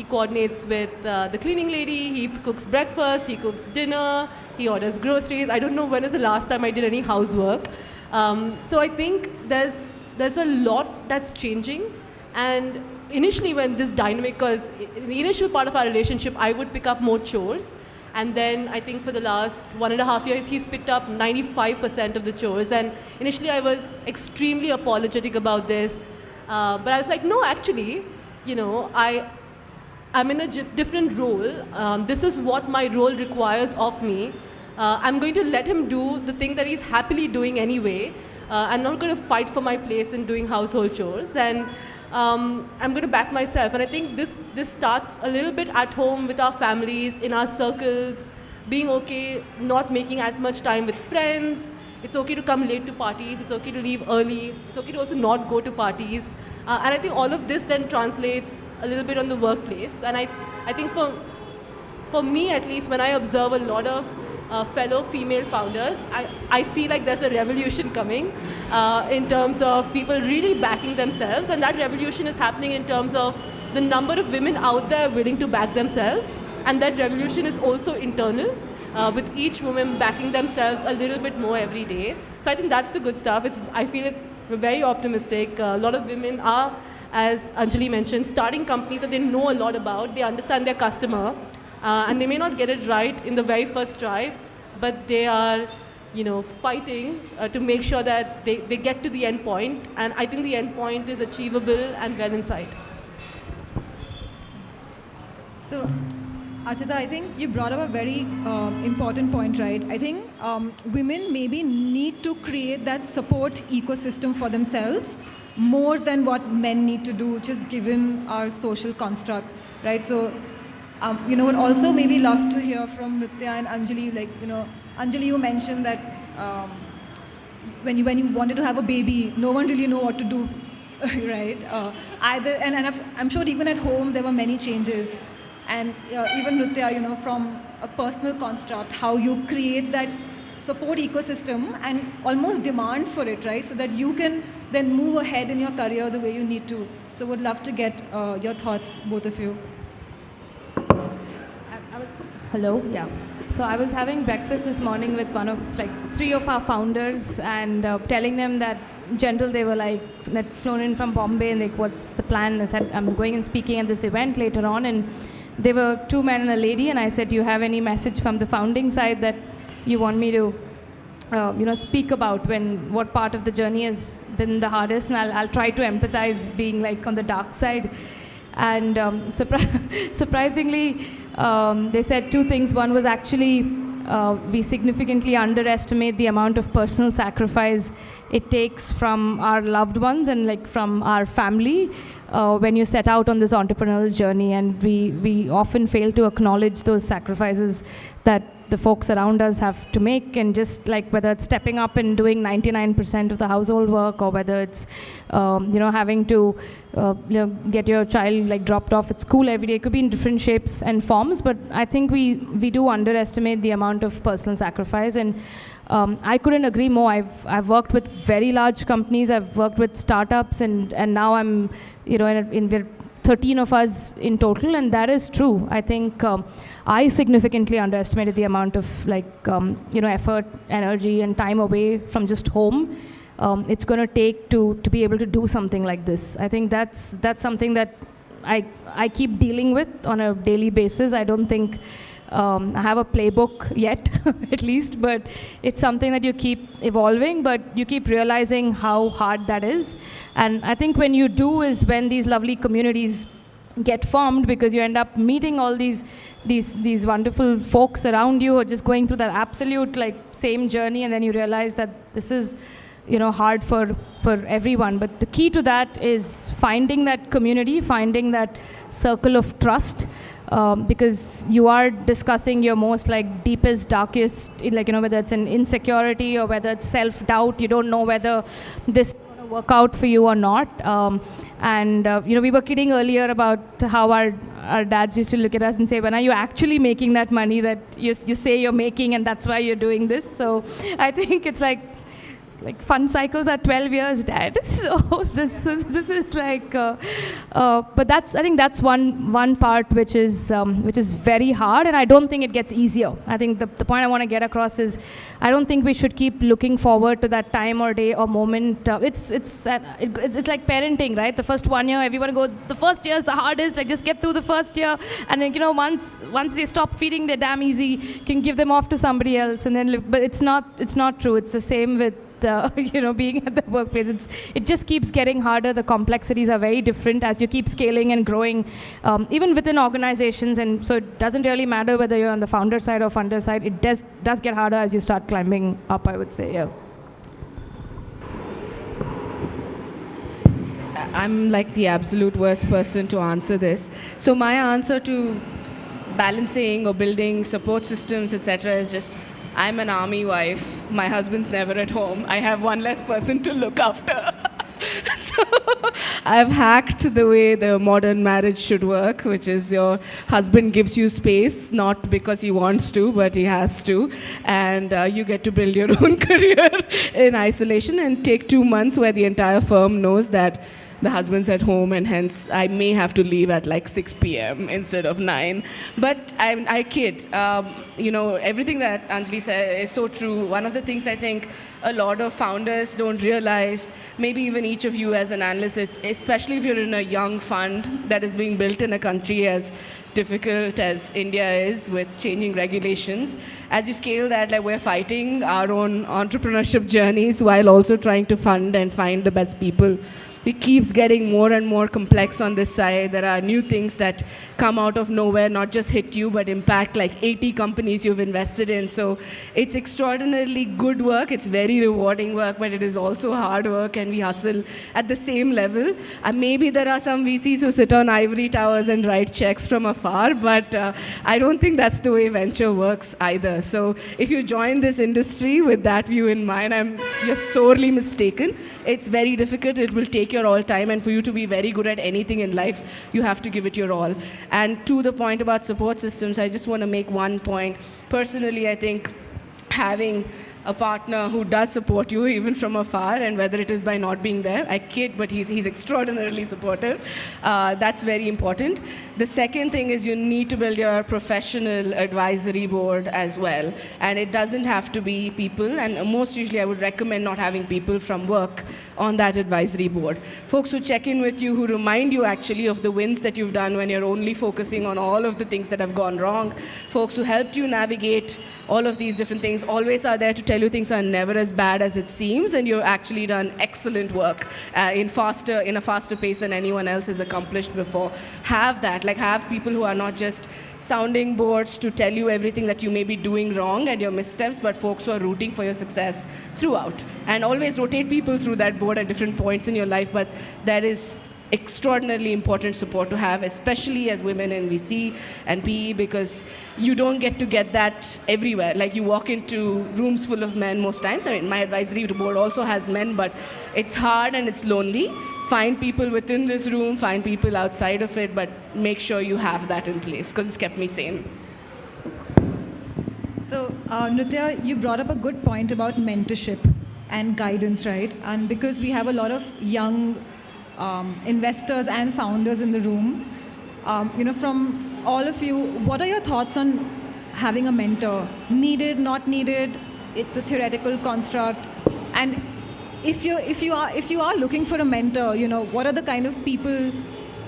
He coordinates with the cleaning lady, he cooks breakfast, he cooks dinner, he orders groceries. I don't know when is the last time I did any housework. So I think there's a lot that's changing. And initially when this dynamic, because in the initial part of our relationship, I would pick up more chores. And then I think for the last 1.5 years, he's picked up 95% of the chores. And initially I was extremely apologetic about this. But I was like, no, actually, you know, I'm in a different role. This is what my role requires of me. I'm going to let him do the thing that he's happily doing anyway. I'm not going to fight for my place in doing household chores. And I'm going to back myself. And I think this starts a little bit at home with our families, in our circles, being okay, not making as much time with friends. It's okay to come late to parties. It's okay to leave early. It's okay to also not go to parties. And I think all of this then translates a little bit on the workplace. And I think for me at least, when I observe a lot of fellow female founders, I see like there's a revolution coming in terms of people really backing themselves, and that revolution is happening in terms of the number of women out there willing to back themselves, and that revolution is also internal, with each woman backing themselves a little bit more every day. So I think that's the good stuff. I feel we're very optimistic. A lot of women are, as Anjali mentioned, starting companies that they know a lot about, they understand their customer, and they may not get it right in the very first try, but they are, you know, fighting to make sure that they get to the end point. And I think the end point is achievable and well in sight. So, Achita, I think you brought up a very important point, right? I think women maybe need to create that support ecosystem for themselves more than what men need to do, just given our social construct, right? So, you know, would also maybe love to hear from Nitya and Anjali. Like, you know, Anjali, you mentioned that when you wanted to have a baby, no one really know what to do, right? And I'm sure even at home there were many changes, and even Nitya, you know, from a personal construct, how you create that support ecosystem and almost demand for it, right? So that you can then move ahead in your career the way you need to. So would love to get your thoughts, both of you. Hello, yeah. So I was having breakfast this morning with one of like 3 of our founders, and telling them that gentle, they were like, that flown in from Bombay, and like, what's the plan? I said, I'm going and speaking at this event later on, and there were 2 men and a lady, and I said, do you have any message from the founding side that you want me to, you know, speak about, what part of the journey has been the hardest? And I'll try to empathize, being like on the dark side. And surprisingly, they said 2 things. One was actually we significantly underestimate the amount of personal sacrifice it takes from our loved ones and like from our family when you set out on this entrepreneurial journey, and we often fail to acknowledge those sacrifices that the folks around us have to make, and just like whether it's stepping up and doing 99% of the household work, or whether it's you know, having to you know, get your child like dropped off at school every day. It could be in different shapes and forms, but I think we do underestimate the amount of personal sacrifice. And I couldn't agree more. I've worked with very large companies, I've worked with startups, and now I'm, you know, we're 13 of us in total, and that is true. I think I significantly underestimated the amount of like you know, effort, energy, and time away from just home it's going to take to be able to do something like this. I think that's something that I keep dealing with on a daily basis. I don't think I have a playbook yet, at least, but it's something that you keep evolving, but you keep realizing how hard that is. And I think when you do is when these lovely communities get formed, because you end up meeting all these wonderful folks around you who are just going through that absolute like same journey, and then you realize that this is, you know, hard for everyone. But the key to that is finding that community, finding that circle of trust, because you are discussing your most like deepest, darkest, like, you know, whether it's an insecurity or whether it's self-doubt. You don't know whether this is going to work out for you or not. You know, we were kidding earlier about how our dads used to look at us and say, when are you actually making that money that you say you're making, and that's why you're doing this? So I think it's like, fund cycles are 12 years, Dad. So this is like, but I think that's one part which is very hard, and I don't think it gets easier. I think the point I want to get across is, I don't think we should keep looking forward to that time or day or moment. It's like parenting, right? The first 1 year, everyone goes, the first year is the hardest. Like, just get through the first year, and then, once they stop feeding, they're damn easy. You can give them off to somebody else, and then but it's not true. It's the same with being at the workplace. It just keeps getting harder. The complexities are very different as you keep scaling and growing, even within organizations. And so it doesn't really matter whether you're on the founder side or funder side. It does get harder as you start climbing up, I would say. Yeah. I'm like the absolute worst person to answer this. So my answer to balancing or building support systems, etc., is just, I'm an army wife. My husband's never at home. I have one less person to look after. So I've hacked the way the modern marriage should work, which is your husband gives you space, not because he wants to, but he has to. And you get to build your own career in isolation and take 2 months where the entire firm knows that the husband's at home, and hence I may have to leave at like 6 p.m. instead of 9. But I kid. Everything that Anjali said is so true. One of the things I think a lot of founders don't realize, maybe even each of you as an analyst, is, especially if you're in a young fund that is being built in a country as difficult as India is with changing regulations, as you scale that, like, we're fighting our own entrepreneurship journeys while also trying to fund and find the best people. It keeps getting more and more complex on this side. There are new things that come out of nowhere, not just hit you, but impact like 80 companies you've invested in. So it's extraordinarily good work. It's very rewarding work, but it is also hard work, and we hustle at the same level. Maybe there are some VCs who sit on ivory towers and write checks from afar, but I don't think that's the way venture works either. So if you join this industry with that view in mind, you're sorely mistaken. It's very difficult. It will take your all time, and for you to be very good at anything in life, you have to give it your all. And to the point about support systems, I just want to make one point. Personally, I think having a partner who does support you, even from afar, and whether it is by not being there, I kid, but he's extraordinarily supportive. That's very important. The second thing is, you need to build your professional advisory board as well. And it doesn't have to be people, and most usually I would recommend not having people from work on that advisory board. Folks who check in with you, who remind you actually of the wins that you've done when you're only focusing on all of the things that have gone wrong. Folks who helped you navigate all of these different things, always are there to tell you things are never as bad as it seems, and you've actually done excellent work in a faster pace than anyone else has accomplished before. Have that, like, have people who are not just sounding boards to tell you everything that you may be doing wrong and your missteps, but folks who are rooting for your success throughout. And always rotate people through that board at different points in your life, but that is extraordinarily important support to have, especially as women in VC and PE, because you don't get that everywhere. Like, you walk into rooms full of men most times. I mean, my advisory board also has men, but it's hard and it's lonely. Find people within this room, find people outside of it, but make sure you have that in place, because it's kept me sane. So, Nritya, you brought up a good point about mentorship and guidance, right? And because we have a lot of young investors and founders in the room, from all of you, what are your thoughts on having a mentor? Needed, not needed? It's a theoretical construct. And if you are looking for a mentor, what are the kind of people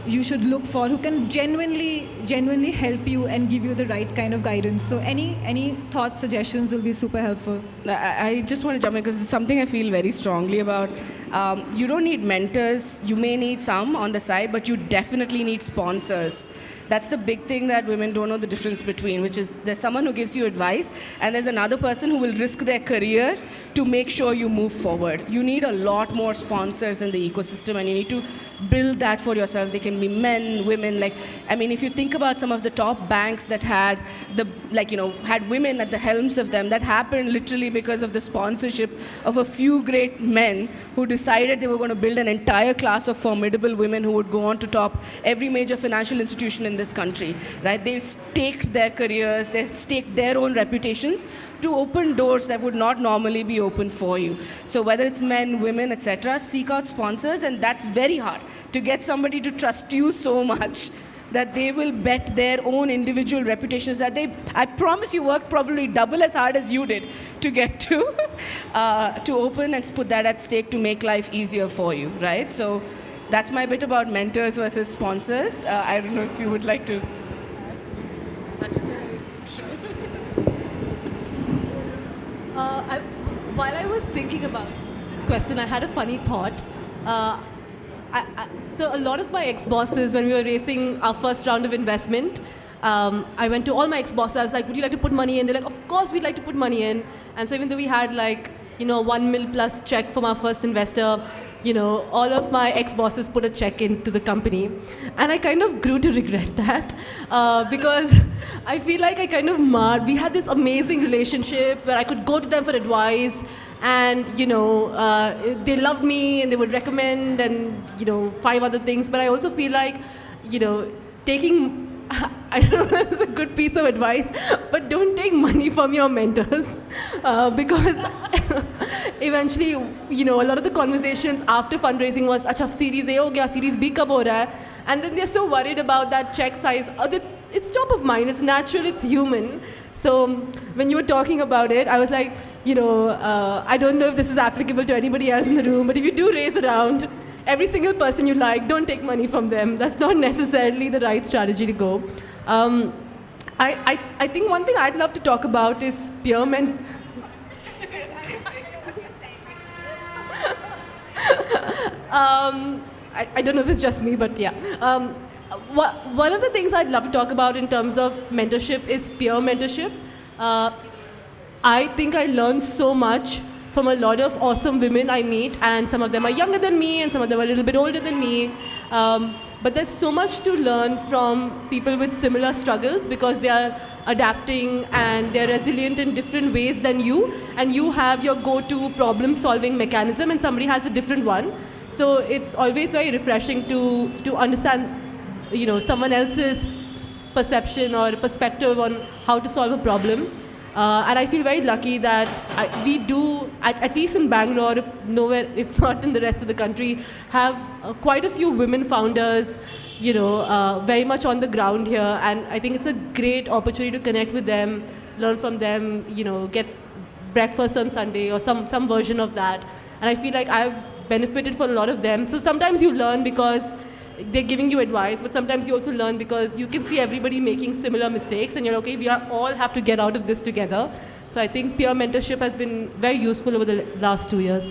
you should look for who can genuinely help you and give you the right kind of guidance? So any thoughts, suggestions will be super helpful. I just want to jump in because it's something I feel very strongly about. You don't need mentors. You may need some on the side, but you definitely need sponsors. That's the big thing that women don't know the difference between, which is there's someone who gives you advice, and there's another person who will risk their career to make sure you move forward. You need a lot more sponsors in the ecosystem, and you need to build that for yourself. They can be men, women. If you think about some of the top banks that had had women at the helms of them, that happened literally because of the sponsorship of a few great men who decided they were going to build an entire class of formidable women who would go on to top every major financial institution in this country, right? They staked their careers, they staked their own reputations to open doors that would not normally be open for you. So whether it's men, women, etc., seek out sponsors, and that's very hard to get somebody to trust you so much that they will bet their own individual reputations that I promise you, worked probably double as hard as you did to get to open and put that at stake to make life easier for you, right? So that's my bit about mentors versus sponsors. I don't know if you would like to. While I was thinking about this question, I had a funny thought. So a lot of my ex-bosses, when we were raising our first round of investment, I went to all my ex-bosses. I was like, would you like to put money in? They're like, of course we'd like to put money in. And so even though we had like, $1 million plus check from our first investor, all of my ex-bosses put a check into the company. And I kind of grew to regret that because I feel like I kind of marred. We had this amazing relationship where I could go to them for advice and, they loved me and they would recommend and, 5 other things. But I also feel like, taking, I don't know if it's a good piece of advice, but don't take money from your mentors because eventually, a lot of the conversations after fundraising was, acha, series A ho gaya, series B kab ho raha hai? And then they're so worried about that check size. It's top of mind, it's natural, it's human. So when you were talking about it, I was like, I don't know if this is applicable to anybody else in the room, but if you do raise around, every single person you like, don't take money from them. That's not necessarily the right strategy to go. I think one thing I'd love to talk about is peer mentorship. I don't know if it's just me, but yeah. One of the things I'd love to talk about in terms of mentorship is peer mentorship. I think I learned so much from a lot of awesome women I meet, and some of them are younger than me, and some of them are a little bit older than me. But there's so much to learn from people with similar struggles because they are adapting and they're resilient in different ways than you, and you have your go-to problem-solving mechanism and somebody has a different one. So it's always very refreshing to understand, someone else's perception or perspective on how to solve a problem. And I feel very lucky that we do, at least in Bangalore, if not in the rest of the country, have quite a few women founders, very much on the ground here. And I think it's a great opportunity to connect with them, learn from them, get breakfast on Sunday or some version of that. And I feel like I've benefited from a lot of them. So sometimes you learn because they're giving you advice, but sometimes you also learn because you can see everybody making similar mistakes and you're okay, we all have to get out of this together. So I think peer mentorship has been very useful over the last 2 years.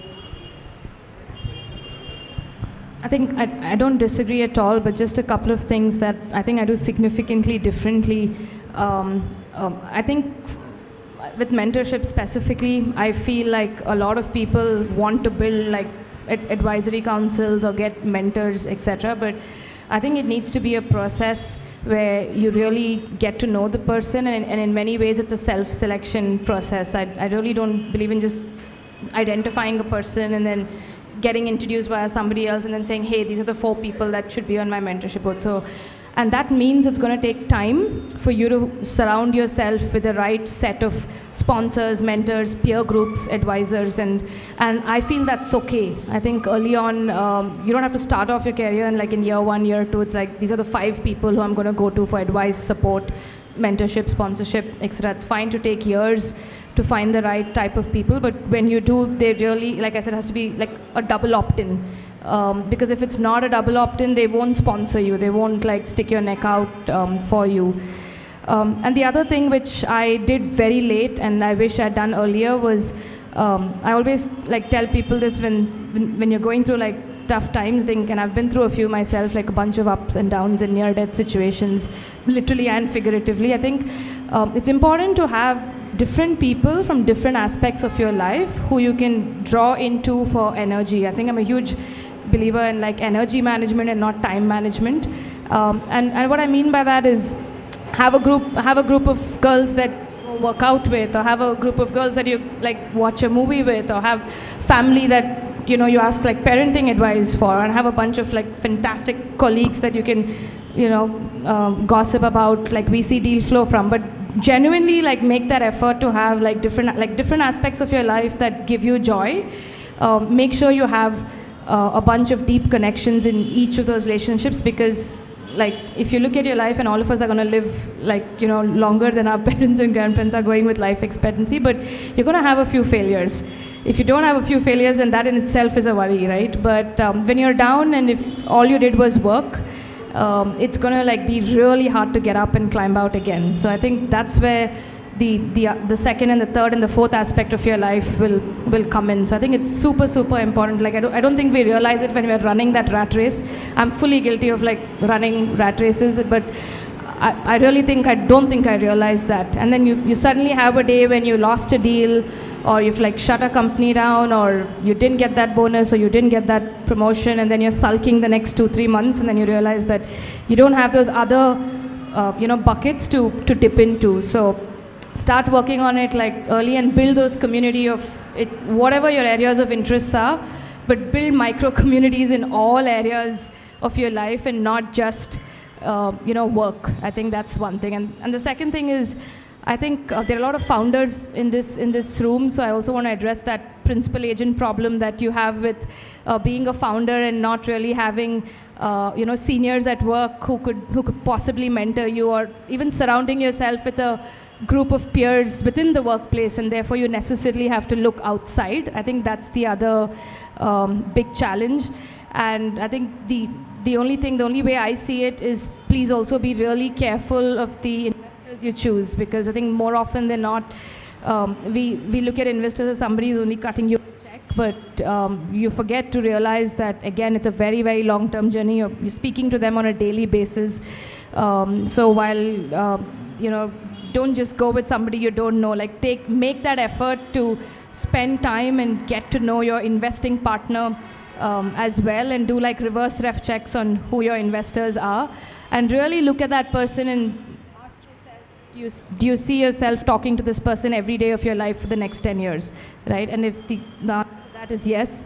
I think I don't disagree at all, but just a couple of things that I think I do significantly differently. I think with mentorship specifically, I feel like a lot of people want to build like advisory councils or get mentors, etc. But I think it needs to be a process where you really get to know the person, and in many ways it's a self-selection process. I really don't believe in just identifying a person and then getting introduced by somebody else and then saying, hey, these are the 4 people that should be on my mentorship board. So, and that means it's going to take time for you to surround yourself with the right set of sponsors, mentors, peer groups, advisors, and I feel that's okay. I think early on, you don't have to start off your career and like in year 1, year 2, it's like these are the 5 people who I'm going to go to for advice, support, mentorship, sponsorship, etc. It's fine to take years to find the right type of people, but when you do, they really, like I said, has to be like a double opt-in. Because if it's not a double opt-in, they won't sponsor you. They won't like stick your neck out for you. And the other thing which I did very late and I wish I'd done earlier was, I always like tell people this when you're going through like tough times, and I've been through a few myself, like a bunch of ups and downs and near-death situations, literally and figuratively. I think it's important to have different people from different aspects of your life who you can draw into for energy. I think I'm a huge believer in like energy management and not time management. And what I mean by that is have a group of girls that work out with, or have a group of girls that you like watch a movie with, or have family that you ask like parenting advice for, and have a bunch of like fantastic colleagues that you can gossip about like VC deal flow from. But genuinely like make that effort to have like different aspects of your life that give you joy. Make sure you have a bunch of deep connections in each of those relationships, because like if you look at your life, and all of us are going to live like longer than our parents and grandparents are going with life expectancy, but you're going to have a few failures. If you don't have a few failures, then that in itself is a worry, right? But when you're down and if all you did was work, it's going to like be really hard to get up and climb out again. So I think that's where the second and the third and the fourth aspect of your life will come in. So I think it's super, super important. Like I don't think we realize it when we're running that rat race. I'm fully guilty of like running rat races, but I really don't think I realized that. And then you suddenly have a day when you lost a deal, or you've like shut a company down, or you didn't get that bonus, or you didn't get that promotion, and then you're sulking the next 2-3 months, and then you realize that you don't have those other buckets to dip into. So start working on it like early and build those community of it, whatever your areas of interests are, but build micro communities in all areas of your life and not just work. I think that's one thing. And the second thing is, I think there are a lot of founders in this room, so I also want to address that principal agent problem that you have with being a founder and not really having seniors at work who could possibly mentor you, or even surrounding yourself with a group of peers within the workplace, and therefore you necessarily have to look outside. I think that's the other big challenge. And I think the only way I see it is, please also be really careful of the investors you choose, because I think more often than not, we look at investors as somebody who's only cutting you a check, but you forget to realize that, again, it's a very, very long-term journey. You're speaking to them on a daily basis. So while, don't just go with somebody you don't know. Like make that effort to spend time and get to know your investing partner as well, and do like reverse ref checks on who your investors are, and really look at that person and ask yourself, do you see yourself talking to this person every day of your life for the next 10 years, right? And if the answer to that is yes,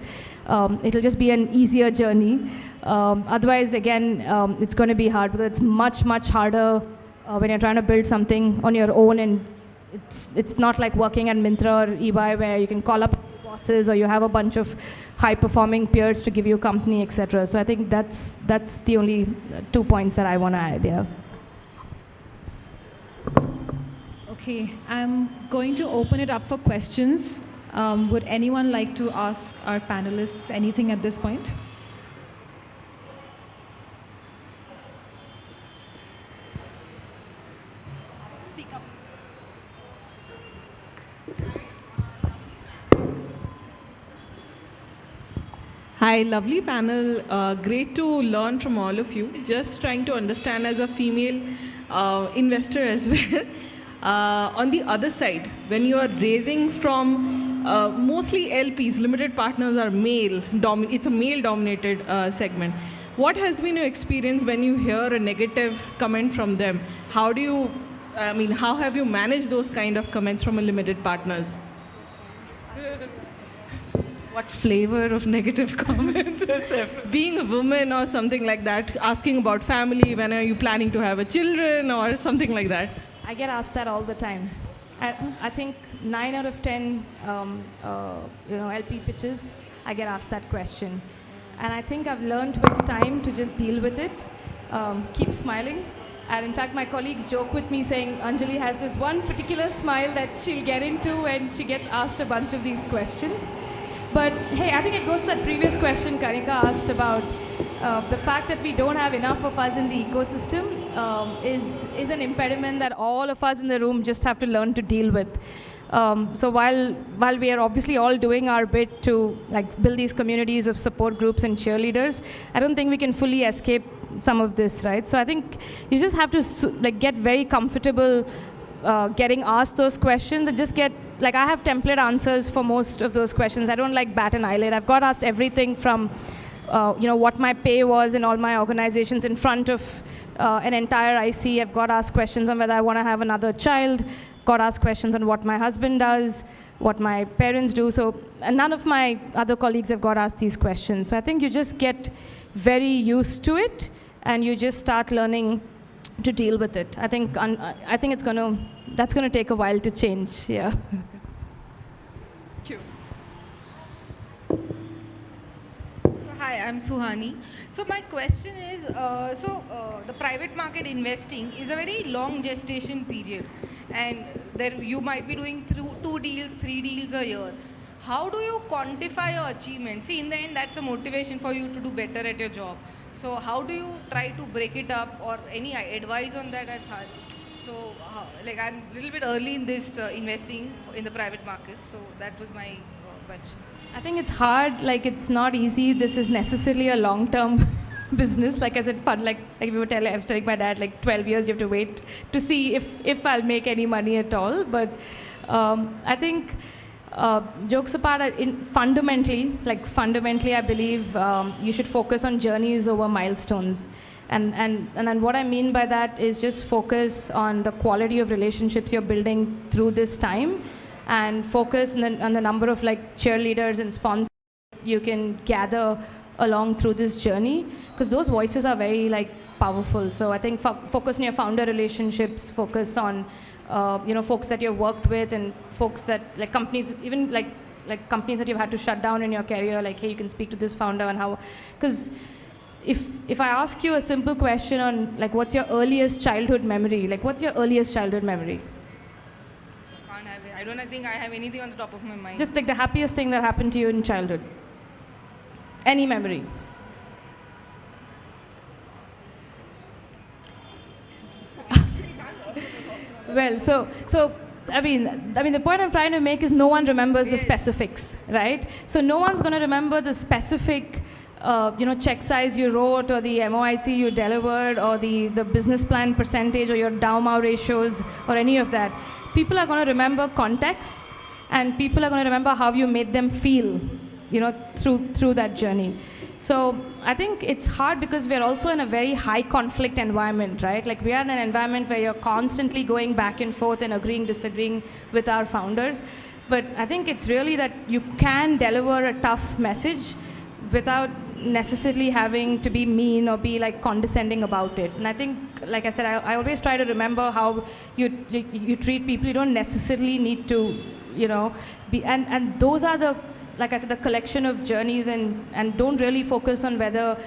it'll just be an easier journey. Otherwise, again, it's going to be hard, because it's much, much harder when you're trying to build something on your own, and it's not like working at Myntra or EY where you can call up bosses, or you have a bunch of high-performing peers to give you company, etc. So I think that's the only 2 points that I want to add. Yeah. Okay, I'm going to open it up for questions. Would anyone like to ask our panelists anything at this point? Speak up. Hi, lovely panel. Great to learn from all of you. Just trying to understand as a female investor as well. On the other side, when you are raising from mostly LPs, limited partners are male, it's a male-dominated segment. What has been your experience when you hear a negative comment from them? How have you managed those kind of comments from a limited partners? What flavor of negative comments? Being a woman or something like that, asking about family, when are you planning to have a children or something like that? I get asked that all the time. I think 9 out of 10 LP pitches, I get asked that question. And I think I've learned with time to just deal with it, keep smiling. And in fact, my colleagues joke with me saying, Anjali has this one particular smile that she'll get into when she gets asked a bunch of these questions. But hey, I think it goes to that previous question Kanika asked about the fact that we don't have enough of us in the ecosystem is an impediment that all of us in the room just have to learn to deal with. So while we are obviously all doing our bit to like build these communities of support groups and cheerleaders, I don't think we can fully escape some of this, right? So I think you just have to get very comfortable getting asked those questions, and just get, like, I have template answers for most of those questions. I don't like bat an eyelid. I've got asked everything from what my pay was in all my organizations in front of an entire IC. I've got asked questions on whether I want to have another child, got asked questions on what my husband does, what my parents do. So none of my other colleagues have got asked these questions. So I think you just get very used to it, and you just start learning to deal with it. I think it's going to that's going to take a while to change. Yeah. Hi, I'm Suhani. So my question is, the private market investing is a very long gestation period, and there you might be doing through 2 deals, 3 deals a year. How do you quantify your achievements? See, in the end, that's a motivation for you to do better at your job. So how do you try to break it up, or any advice on that? I thought. So, like I'm a little bit early in this investing in the private markets, so that was my question. I think it's hard, like it's not easy. This is necessarily a long-term business. Like I said, fun, like if you were telling, I was telling my dad, like 12 years you have to wait to see if I'll make any money at all. But I think jokes apart, fundamentally, I believe you should focus on journeys over milestones. And what I mean by that is just focus on the quality of relationships you're building through this time, and focus on the number of like cheerleaders and sponsors you can gather along through this journey, because those voices are very like powerful. So I think focus on your founder relationships, focus on folks that you've worked with, and folks that like companies, even like companies that you've had to shut down in your career, like hey, you can speak to this founder and how, because if I ask you a simple question on like what's your earliest childhood memory, like what's your earliest childhood memory? I don't think I have anything on the top of my mind. Just like the happiest thing that happened to you in childhood. Any memory. Well, so I mean, the point I'm trying to make is no one remembers the specifics, right? So no one's going to remember the specific, check size you wrote, or the MOIC you delivered, or the business plan percentage, or your DAO-MAO ratios, or any of that. People are going to remember context, and people are going to remember how you made them feel, through that journey. So I think it's hard because we're also in a very high conflict environment, right? Like we are in an environment where you're constantly going back and forth and agreeing, disagreeing with our founders. But I think it's really that you can deliver a tough message without necessarily having to be mean or be like condescending about it. And I think, like I said, I always try to remember how you treat people. You don't necessarily need to, be, and those are the, like I said, the collection of journeys, and don't really focus on whether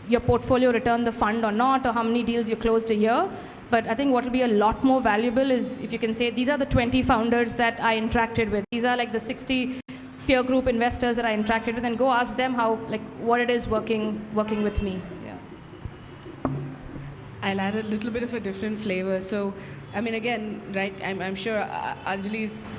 your portfolio returned the fund or not, or how many deals you closed a year. But I think what will be a lot more valuable is if you can say, these are the 20 founders that I interacted with. These are like the 60 peer group investors that I interacted with, and go ask them how, like, what it is working with me. Yeah. I'll add a little bit of a different flavor. So, I mean, again, right, I'm sure Anjali's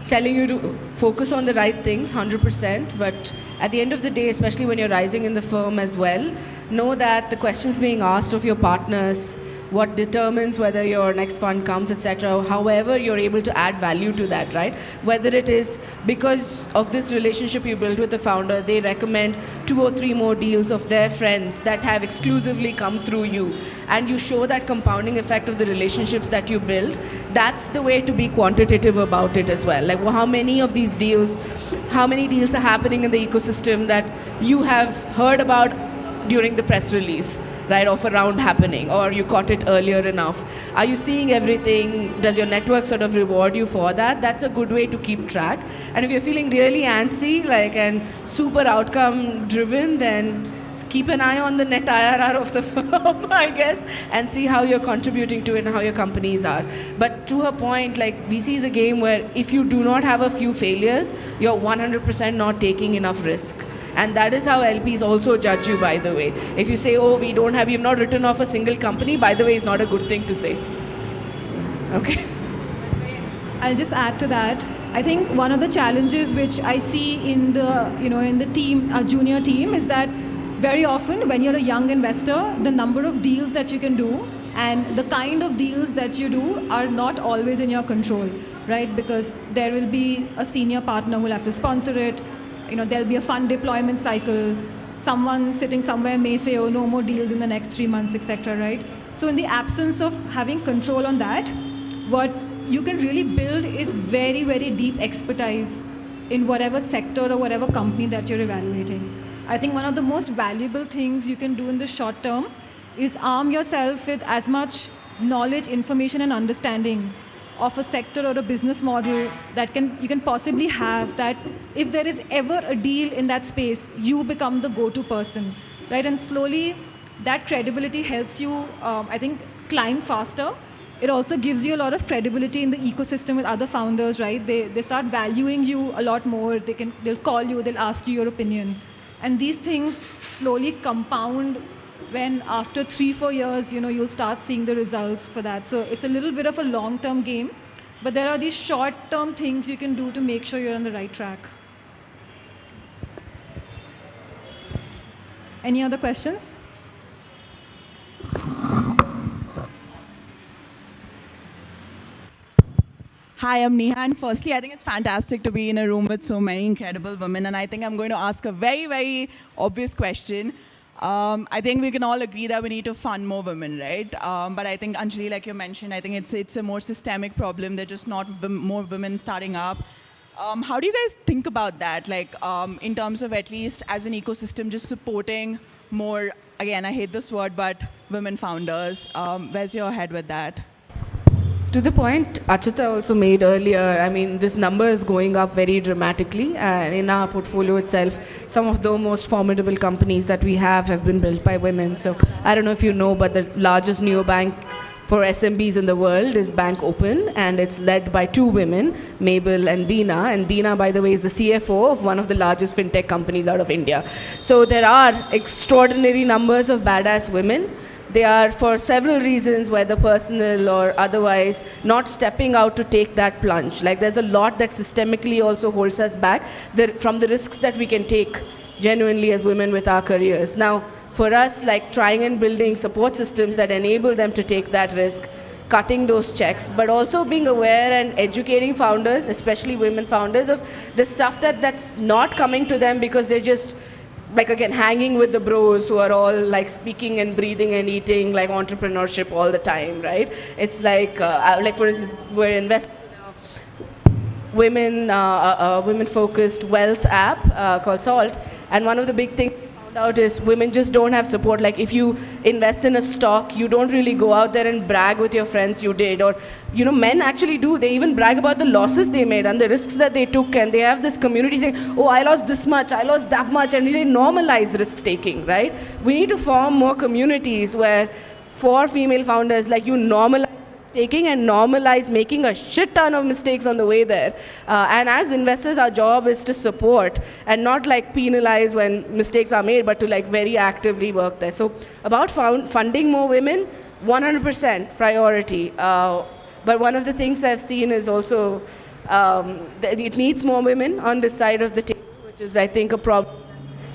telling you to focus on the right things, 100%, but at the end of the day, especially when you're rising in the firm as well, know that the questions being asked of your partners, what determines whether your next fund comes, etc. However, you're able to add value to that, right? Whether it is because of this relationship you build with the founder, they recommend 2 or 3 more deals of their friends that have exclusively come through you, and you show that compounding effect of the relationships that you build. That's the way to be quantitative about it as well. Like, well, how many deals are happening in the ecosystem that you have heard about during the press release, right, of a round happening, or you caught it earlier enough? Are you seeing everything? Does your network sort of reward you for that? That's a good way to keep track. And if you're feeling really antsy, and super outcome driven, then keep an eye on the net IRR of the firm, I guess, and see how you're contributing to it and how your companies are. But to her point, VC is a game where if you do not have a few failures, you're 100% not taking enough risk. And that is how LPs also judge you, by the way. If you say, oh, you've not written off a single company, by the way, is not a good thing to say. Okay? I'll just add to that. I think one of the challenges which I see in the team, our junior team, is that very often when you're a young investor, the number of deals that you can do and the kind of deals that you do are not always in your control, right? Because there will be a senior partner who will have to sponsor it. There'll be a fund deployment cycle. Someone sitting somewhere may say, oh, no more deals in the next 3 months, etc., right? So in the absence of having control on that, what you can really build is very, very deep expertise in whatever sector or whatever company that you're evaluating. I think one of the most valuable things you can do in the short term is arm yourself with as much knowledge, information, and understanding of a sector or a business model that you can possibly have, that if there is ever a deal in that space, you become the go-to person, right? And slowly that credibility helps you, I think, climb faster. It also gives you a lot of credibility in the ecosystem with other founders, right? They start valuing you a lot more. They'll call you, they'll ask you your opinion. And these things slowly compound when after 3-4 years, you'll start seeing the results for that. So it's a little bit of a long-term game, but there are these short-term things you can do to make sure you're on the right track. Any other questions? Hi, I'm Neha, and firstly, I think it's fantastic to be in a room with so many incredible women, and I think I'm going to ask a very, very obvious question. I think we can all agree that we need to fund more women, right? But I think, Anjali, like you mentioned, I think it's a more systemic problem. There's just not more women starting up. How do you guys think about that? Like, in terms of at least as an ecosystem, just supporting more, again, I hate this word, but women founders. Where's your head with that? To the point Achita also made earlier, I mean, this number is going up very dramatically. And in our portfolio itself, some of the most formidable companies that we have been built by women. So I don't know if you know, but the largest neobank for SMBs in the world is Bank Open, and it's led by 2 women, Mabel and Deena. And Deena, by the way, is the CFO of one of the largest fintech companies out of India. So there are extraordinary numbers of badass women. They are, for several reasons, whether personal or otherwise, not stepping out to take that plunge. Like, there's a lot that systemically also holds us back from the risks that we can take genuinely as women with our careers. Now, for us, like trying and building support systems that enable them to take that risk, cutting those checks, but also being aware and educating founders, especially women founders, of the stuff that's not coming to them because they're just, like, again, hanging with the bros who are all like speaking and breathing and eating like entrepreneurship all the time, right? It's like for instance, we're investing in a women-focused wealth app called Salt, and one of the big things out is women just don't have support. Like, if you invest in a stock, you don't really go out there and brag with your friends you did. Or, men actually do. They even brag about the losses they made and the risks that they took. And they have this community saying, oh, I lost this much, I lost that much. And really normalize risk taking, right? We need to form more communities where, for female founders, like, you normalize taking and normalize making a shit ton of mistakes on the way there. And as investors, our job is to support and not like penalize when mistakes are made, but to like very actively work there. So about funding more women, 100% priority. But one of the things I've seen is also it needs more women on this side of the table, which is, I think, a problem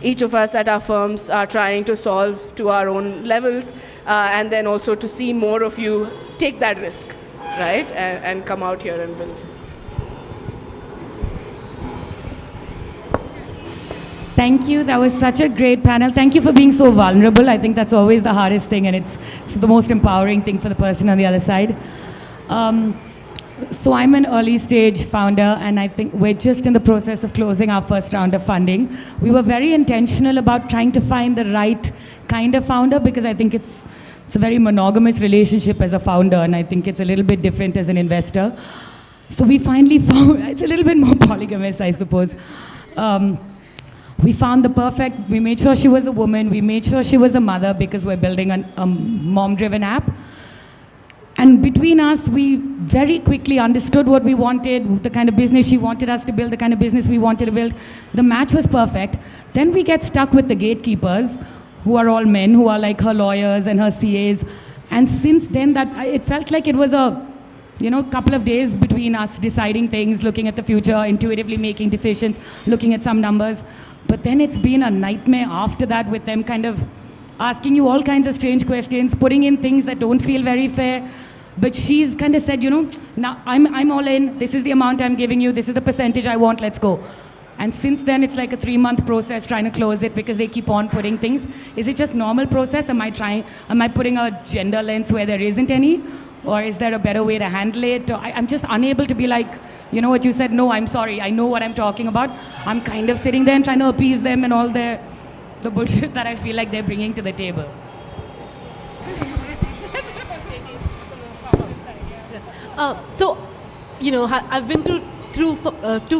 each of us at our firms are trying to solve to our own levels, and then also to see more of you take that risk, right, and come out here and build. Thank you. That was such a great panel. Thank you for being so vulnerable. I think that's always the hardest thing, and it's the most empowering thing for the person on the other side. So I'm an early stage founder, and I think we're just in the process of closing our first round of funding. We were very intentional about trying to find the right kind of founder, because I think it's a very monogamous relationship as a founder, and I think it's a little bit different as an investor. So we finally found, it's a little bit more polygamous, I suppose. We found we made sure she was a woman, we made sure she was a mother, because we're building a mom-driven app. And between us, we very quickly understood what we wanted, the kind of business she wanted us to build, the kind of business we wanted to build. The match was perfect. Then we get stuck with the gatekeepers, who are all men, who are like her lawyers and her CAs. And since then, it felt like it was a couple of days between us deciding things, looking at the future, intuitively making decisions, looking at some numbers. But then it's been a nightmare after that, with them kind of asking you all kinds of strange questions, putting in things that don't feel very fair. But she's kind of said, now I'm all in, this is the amount I'm giving you, this is the percentage I want, let's go. And since then, it's like a 3-month process trying to close it, because they keep on putting things. Is it just normal process? Am I putting a gender lens where there isn't any? Or is there a better way to handle it? Or I'm just unable to be like, what you said, no, I'm sorry, I know what I'm talking about. I'm kind of sitting there and trying to appease them and all the bullshit that I feel like they're bringing to the table. So I've been through two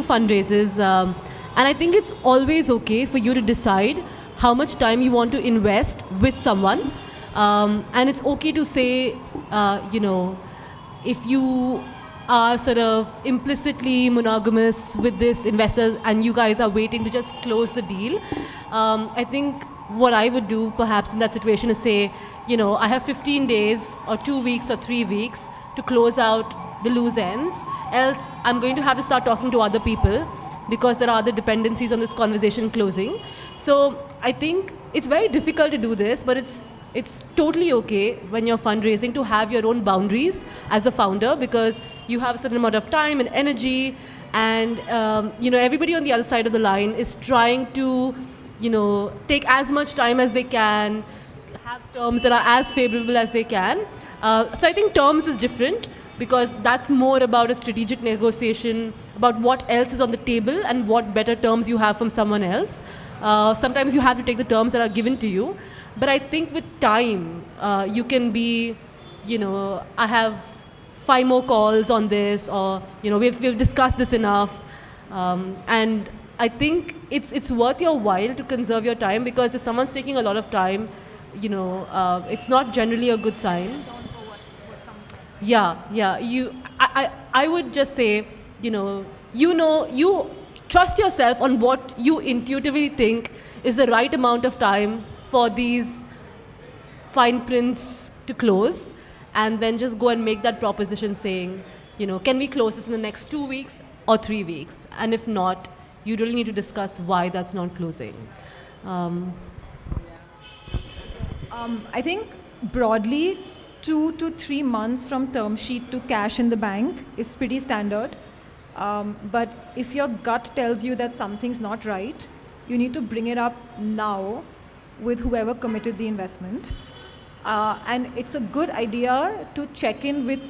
fundraisers, and I think it's always okay for you to decide how much time you want to invest with someone, and it's okay to say, if you are sort of implicitly monogamous with this investors and you guys are waiting to just close the deal. I think what I would do perhaps in that situation is say, I have 15 days or 2 weeks or 3 weeks to close out the loose ends, else I'm going to have to start talking to other people because there are other dependencies on this conversation closing. So I think it's very difficult to do this, but it's totally okay when you're fundraising to have your own boundaries as a founder, because you have a certain amount of time and energy, and everybody on the other side of the line is trying to take as much time as they can, have terms that are as favorable as they can. So I think terms is different, because that's more about a strategic negotiation about what else is on the table and what better terms you have from someone else. Sometimes you have to take the terms that are given to you. But I think with time, you can be, I have 5 more calls on this, or, we've discussed this enough. And I think it's worth your while to conserve your time, because if someone's taking a lot of time, it's not generally a good sign. Yeah. I would just say, you trust yourself on what you intuitively think is the right amount of time for these fine prints to close, and then just go and make that proposition saying, can we close this in the next 2 weeks or 3 weeks? And if not, you really need to discuss why that's not closing. I think broadly, 2 to 3 months from term sheet to cash in the bank is pretty standard. But if your gut tells you that something's not right, you need to bring it up now with whoever committed the investment. And it's a good idea to check in with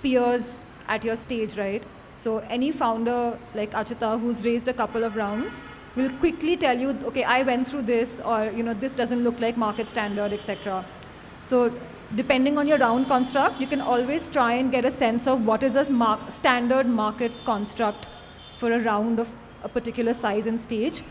peers at your stage, right? So any founder like Achita, who's raised a couple of rounds, will quickly tell you, okay, I went through this, or this doesn't look like market standard, etc. So depending on your round construct, you can always try and get a sense of what is a standard market construct for a round of a particular size and stage.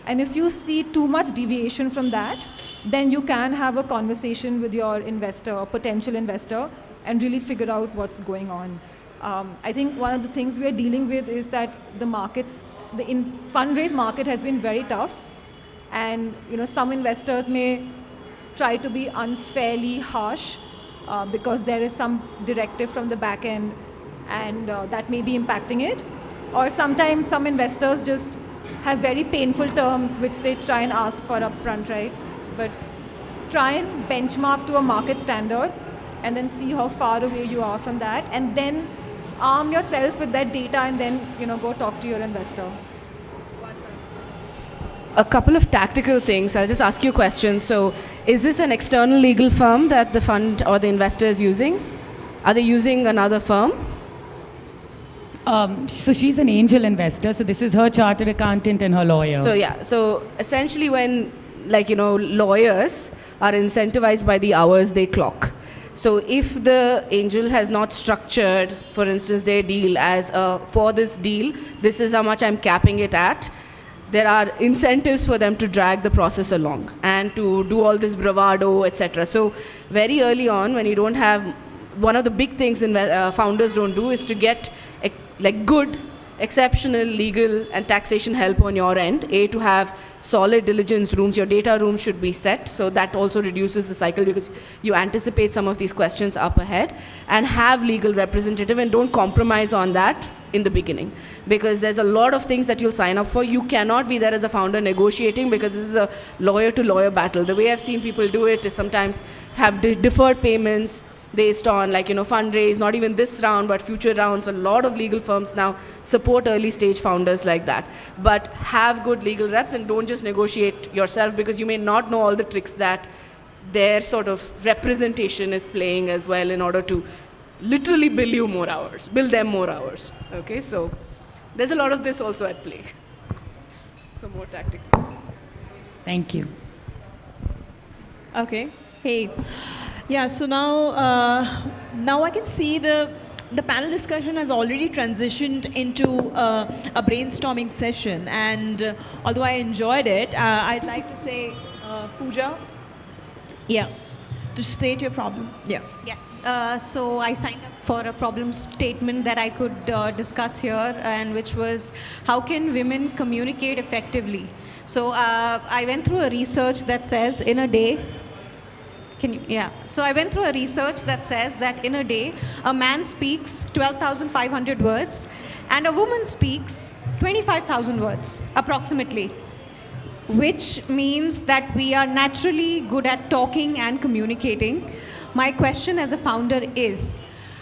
And if you see too much deviation from that, then you can have a conversation with your investor or potential investor and really figure out what's going on. I think one of the things we're dealing with is that the fundraise market has been very tough, and some investors may try to be unfairly harsh because there is some directive from the back end, and that may be impacting it. Or sometimes some investors just have very painful terms which they try and ask for upfront, right? But try and benchmark to a market standard and then see how far away you are from that, and then arm yourself with that data, and then go talk to your investor. A couple of tactical things. I'll just ask you a question. So is this an external legal firm that the fund or the investor is using? Are they using another firm? So she's an angel investor. So this is her chartered accountant and her lawyer. So essentially when, lawyers are incentivized by the hours they clock. So if the angel has not structured, for instance, their deal as for this deal, this is how much I'm capping it at, there are incentives for them to drag the process along and to do all this bravado, etc. So very early on, when you don't have, one of the big things founders don't do is to get good, exceptional legal and taxation help on your end. To have solid diligence rooms, your data room should be set, so that also reduces the cycle because you anticipate some of these questions up ahead, and have legal representative, and don't compromise on that in the beginning, because there's a lot of things that you'll sign up for. You cannot be there as a founder negotiating, because this is a lawyer to lawyer battle. The way I've seen people do it is sometimes have deferred payments based on fundraise, not even this round but future rounds. A lot of legal firms now support early stage founders like that. But have good legal reps, and don't just negotiate yourself, because you may not know all the tricks that their sort of representation is playing as well, in order to literally bill them more hours. Okay, so there's a lot of this also at play. So more tactical. Thank you. Okay. Hey. Yeah, so now I can see the the panel discussion has already transitioned into a brainstorming session, and although I enjoyed it, I'd like to say, Pooja, yeah, to state your problem. Yeah. Yes. So I signed up for a problem statement that I could discuss here, and which was, how can women communicate effectively? So I went through a research that says in a day, So I went through a research that says that in a day, a man speaks 12,500 words and a woman speaks 25,000 words, approximately, which means that we are naturally good at talking and communicating. My question as a founder is,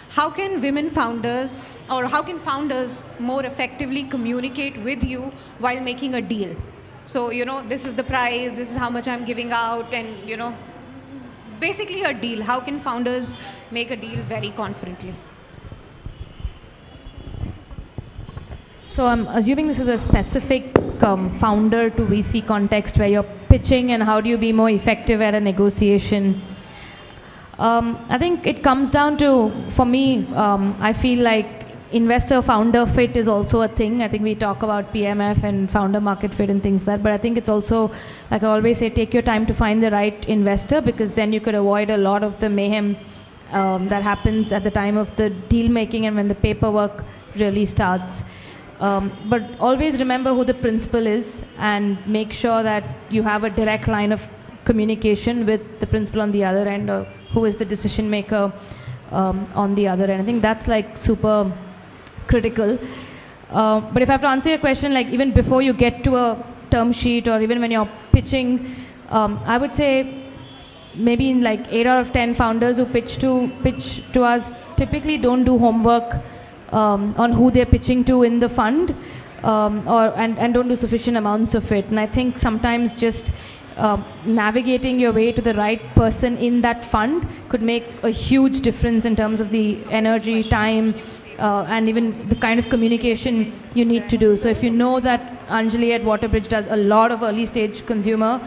how can women founders, or how can founders more effectively communicate with you while making a deal? So, this is the price, this is how much I'm giving out, and, basically a deal. How can founders make a deal very confidently? So I'm assuming this is a specific founder to VC context where you're pitching, and how do you be more effective at a negotiation? I think it comes down to, for me, I feel like investor-founder fit is also a thing. I think we talk about PMF and founder market fit and things like that, but I think it's also, like I always say, take your time to find the right investor, because then you could avoid a lot of the mayhem that happens at the time of the deal making and when the paperwork really starts. But always remember who the principal is, and make sure that you have a direct line of communication with the principal on the other end, or who is the decision maker on the other end. I think that's like super critical. But if I have to answer your question, like even before you get to a term sheet, or even when you're pitching, I would say maybe in like 8 out of 10 founders who pitch to us typically don't do homework on who they're pitching to in the fund, and don't do sufficient amounts of it. And I think sometimes just navigating your way to the right person in that fund could make a huge difference in terms of the energy, time, and even the kind of communication you need to do. So if you know that Anjali at Waterbridge does a lot of early stage consumer,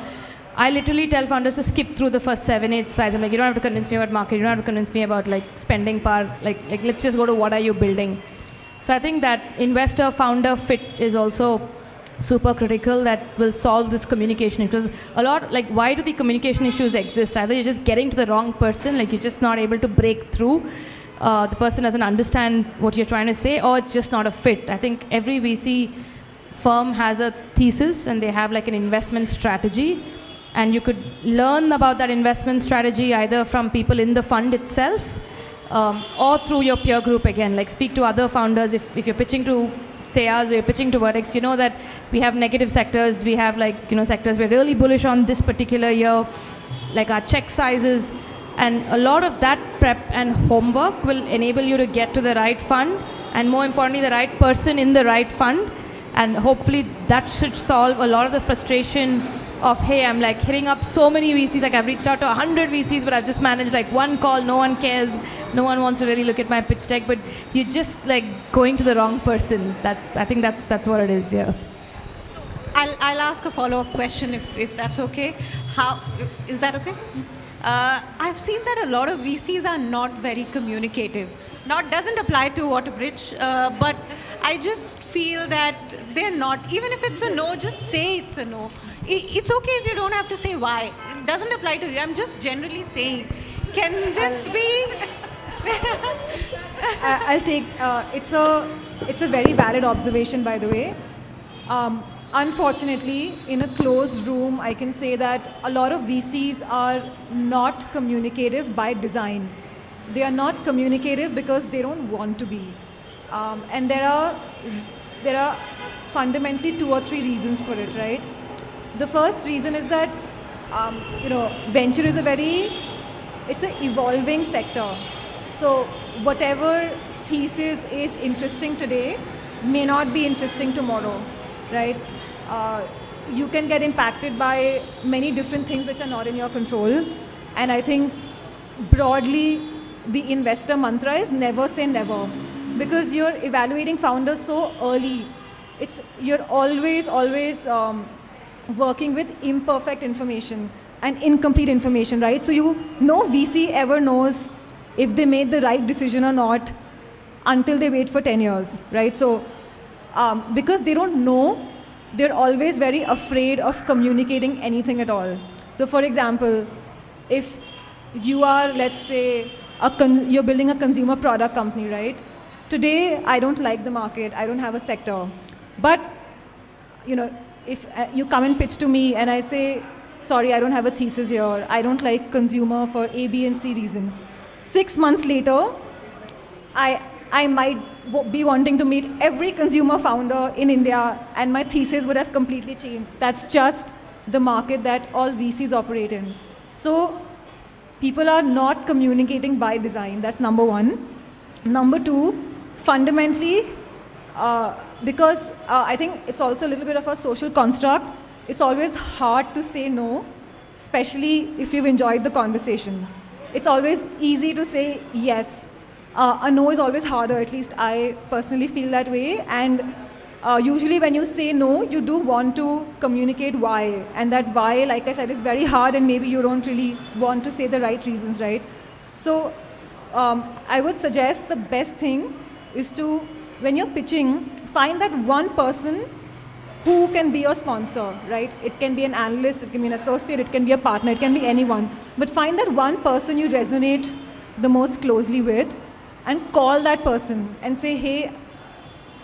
I literally tell founders to skip through the first 7-8 slides. I'm like, you don't have to convince me about market, you don't have to convince me about like spending power, like let's just go to what are you building. So I think that investor founder fit is also super critical, that will solve this communication. Because a lot, like, why do the communication issues exist? Either you're just getting to the wrong person, like you're just not able to break through, the person doesn't understand what you're trying to say, or it's just not a fit. I think every VC firm has a thesis, and they have like an investment strategy, and you could learn about that investment strategy either from people in the fund itself, or through your peer group again. Like speak to other founders. If you're pitching to say us, or you're pitching to Vertex, you know that we have negative sectors, we have like, sectors we're really bullish on this particular year, like our check sizes, and a lot of that prep and homework will enable you to get to the right fund, and more importantly, the right person in the right fund. And hopefully that should solve a lot of the frustration of, hey, I'm like hitting up so many VCs, like I've reached out to 100 VCs, but I've just managed like one call, no one cares, no one wants to really look at my pitch deck, but you're just like going to the wrong person. I think that's what it is, yeah. So I'll ask a follow-up question if that's okay. Is that okay? I've seen that a lot of VCs are not very communicative. Doesn't apply to Waterbridge, but I just feel that they're not. Even if it's a no, just say it's a no. It's okay if you don't have to say why. It doesn't apply to you. I'm just generally saying, can this be? I'll take. It's a very valid observation, by the way. Unfortunately, in a closed room, I can say that a lot of VCs are not communicative by design. They are not communicative because they don't want to be. And there are fundamentally 2 or 3 reasons for it, right? The first reason is that, venture is it's an evolving sector. So whatever thesis is interesting today may not be interesting tomorrow, right? You can get impacted by many different things which are not in your control. And I think broadly, the investor mantra is never say never, because you're evaluating founders so early. You're always working with imperfect information and incomplete information, right? So no VC ever knows if they made the right decision or not until they wait for 10 years, right? So because they don't know, they're always very afraid of communicating anything at all. So for example, if you are, let's say, you're building a consumer product company, right? Today, I don't like the market, I don't have a sector. But, if you come and pitch to me and I say, sorry, I don't have a thesis here, I don't like consumer for A, B, and C reason. 6 months later, I might be wanting to meet every consumer founder in India, and my thesis would have completely changed. That's just the market that all VCs operate in. So people are not communicating by design. That's number one. Number two, fundamentally, because I think it's also a little bit of a social construct, it's always hard to say no, especially if you've enjoyed the conversation. It's always easy to say yes. A no is always harder, at least I personally feel that way. And usually when you say no, you do want to communicate why. And that why, like I said, is very hard, and maybe you don't really want to say the right reasons, right? So I would suggest the best thing is to, when you're pitching, find that one person who can be your sponsor, right? It can be an analyst, it can be an associate, it can be a partner, it can be anyone. But find that one person you resonate the most closely with, and call that person and say, hey,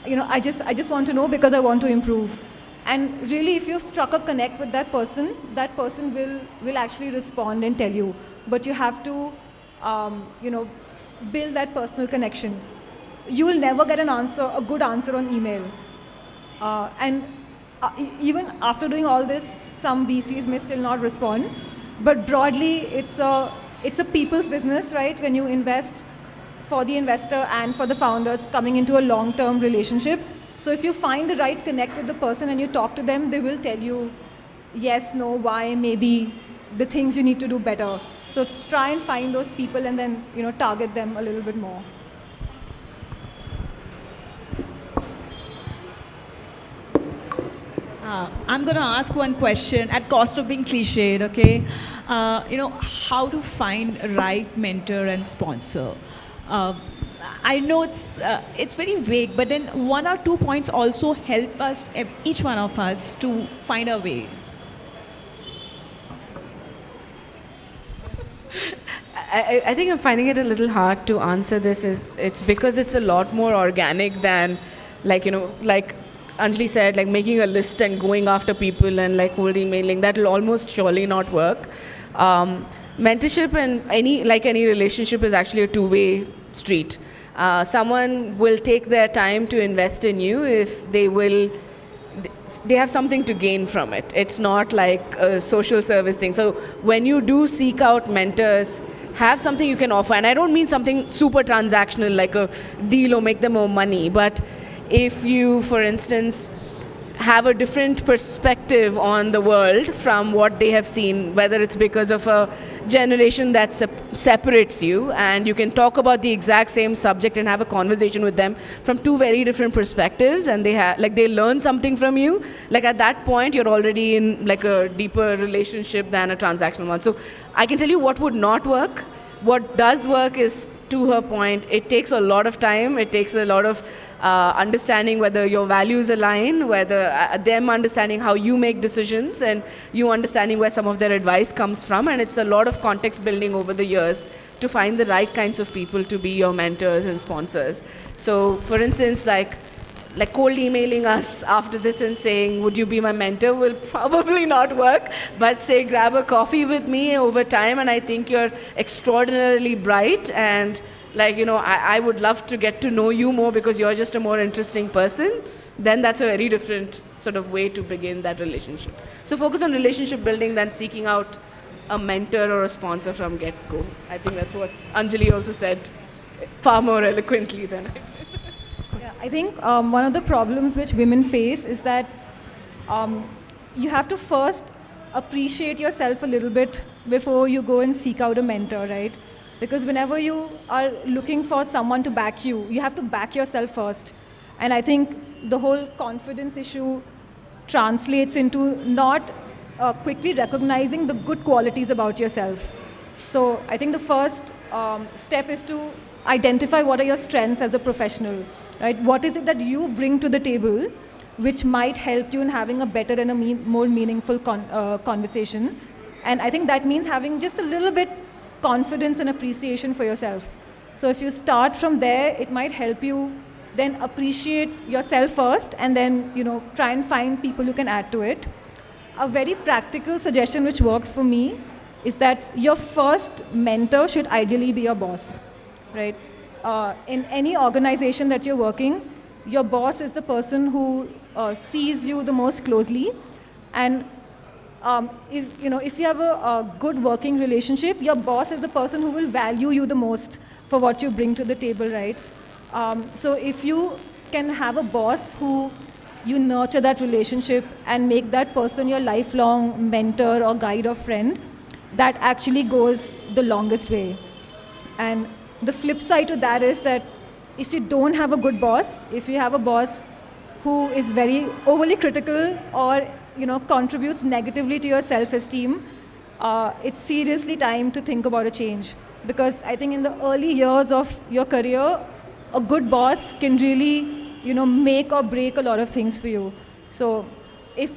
I just want to know because I want to improve. And really, if you've struck a connect with that person will actually respond and tell you. But you have to, build that personal connection. You will never get a good answer on email. Even after doing all this, some VCs may still not respond. But broadly, it's a people's business, right? When you invest for the investor and for the founders coming into a long-term relationship. So if you find the right connect with the person and you talk to them, they will tell you yes, no, why, maybe, the things you need to do better. So try and find those people and then target them a little bit more. I'm going to ask one question at cost of being cliched, okay? How to find a right mentor and sponsor. I know it's very vague, but then 1 or 2 points also help us, each one of us, to find a way. I think I'm finding it a little hard to answer this. It's because it's a lot more organic than, like Anjali said, like making a list and going after people and like cold emailing. That will almost surely not work. Mentorship and any relationship is actually a two-way street. Someone will take their time to invest in you if they have something to gain from it. It's not like a social service thing. So when you do seek out mentors, have something you can offer. And I don't mean something super transactional like a deal or make them more money, but if you, for instance, have a different perspective on the world from what they have seen, whether it's because of a generation that separates you, and you can talk about the exact same subject and have a conversation with them from two very different perspectives, and they learn something from you, like at that point you're already in like a deeper relationship than a transactional one. So I can tell you what would not work. What does work is, to her point, it takes a lot of time, it takes a lot of understanding whether your values align, whether them understanding how you make decisions, and you understanding where some of their advice comes from. And it's a lot of context building over the years to find the right kinds of people to be your mentors and sponsors. So for instance, like cold emailing us after this and saying, would you be my mentor, will probably not work. But say, grab a coffee with me over time, and I think you're extraordinarily bright, and I would love to get to know you more because you're just a more interesting person, then that's a very different sort of way to begin that relationship. So focus on relationship building than seeking out a mentor or a sponsor from get-go. I think that's what Anjali also said far more eloquently than I did. Yeah, I think one of the problems which women face is that you have to first appreciate yourself a little bit before you go and seek out a mentor, right? Because whenever you are looking for someone to back you, you have to back yourself first. And I think the whole confidence issue translates into not quickly recognizing the good qualities about yourself. So I think the first step is to identify what are your strengths as a professional, right? What is it that you bring to the table which might help you in having a better and a more meaningful conversation. And I think that means having just a little bit confidence and appreciation for yourself. So if you start from there, it might help you then appreciate yourself first, and then try and find people who can add to it. A very practical suggestion which worked for me is that your first mentor should ideally be your boss, right? In any organization that you're working, your boss is the person who sees you the most closely, and if you have a good working relationship, your boss is the person who will value you the most for what you bring to the table, right? So if you can have a boss who you nurture that relationship and make that person your lifelong mentor or guide or friend, that actually goes the longest way. And the flip side to that is that if you don't have a good boss, if you have a boss who is very overly critical or contributes negatively to your self-esteem, it's seriously time to think about a change. Because I think in the early years of your career, a good boss can really make or break a lot of things for you. So if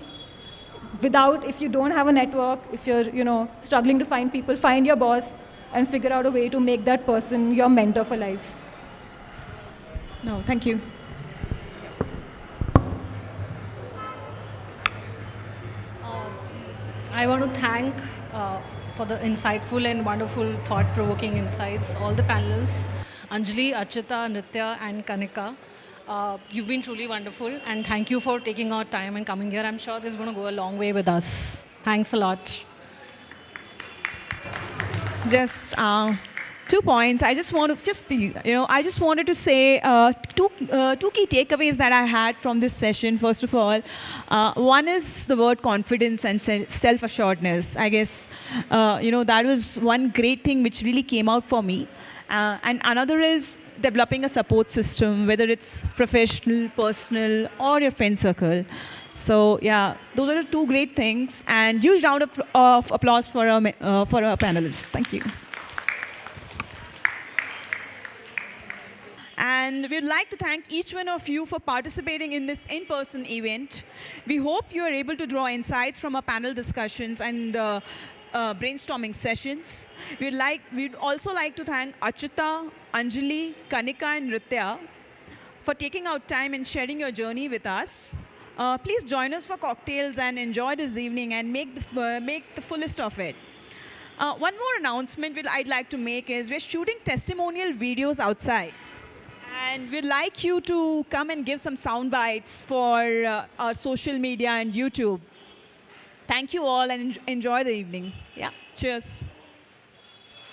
you don't have a network, if you're struggling to find people, find your boss and figure out a way to make that person your mentor for life. No, thank you. I want to thank for the insightful and wonderful thought-provoking insights, all the panelists, Anjali, Achita, Nritya, and Kanika. You've been truly wonderful, and thank you for taking our time and coming here. I'm sure this is going to go a long way with us. Thanks a lot. Just 2 points. I just want to I just wanted to say two key takeaways that I had from this session. First of all, one is the word confidence and self-assuredness. I guess that was one great thing which really came out for me. And another is developing a support system, whether it's professional, personal, or your friend circle. So yeah, those are the two great things. And huge round of applause for our panelists. Thank you. And we'd like to thank each one of you for participating in this in-person event. We hope you are able to draw insights from our panel discussions and brainstorming sessions. We'd also like to thank Achita, Anjali, Kanika, and Nritya for taking out time and sharing your journey with us. Please join us for cocktails and enjoy this evening and make the fullest of it. One more announcement I'd like to make is we're shooting testimonial videos outside. And we'd like you to come and give some sound bites for our social media and YouTube. Thank you all and enjoy the evening. Yeah, cheers.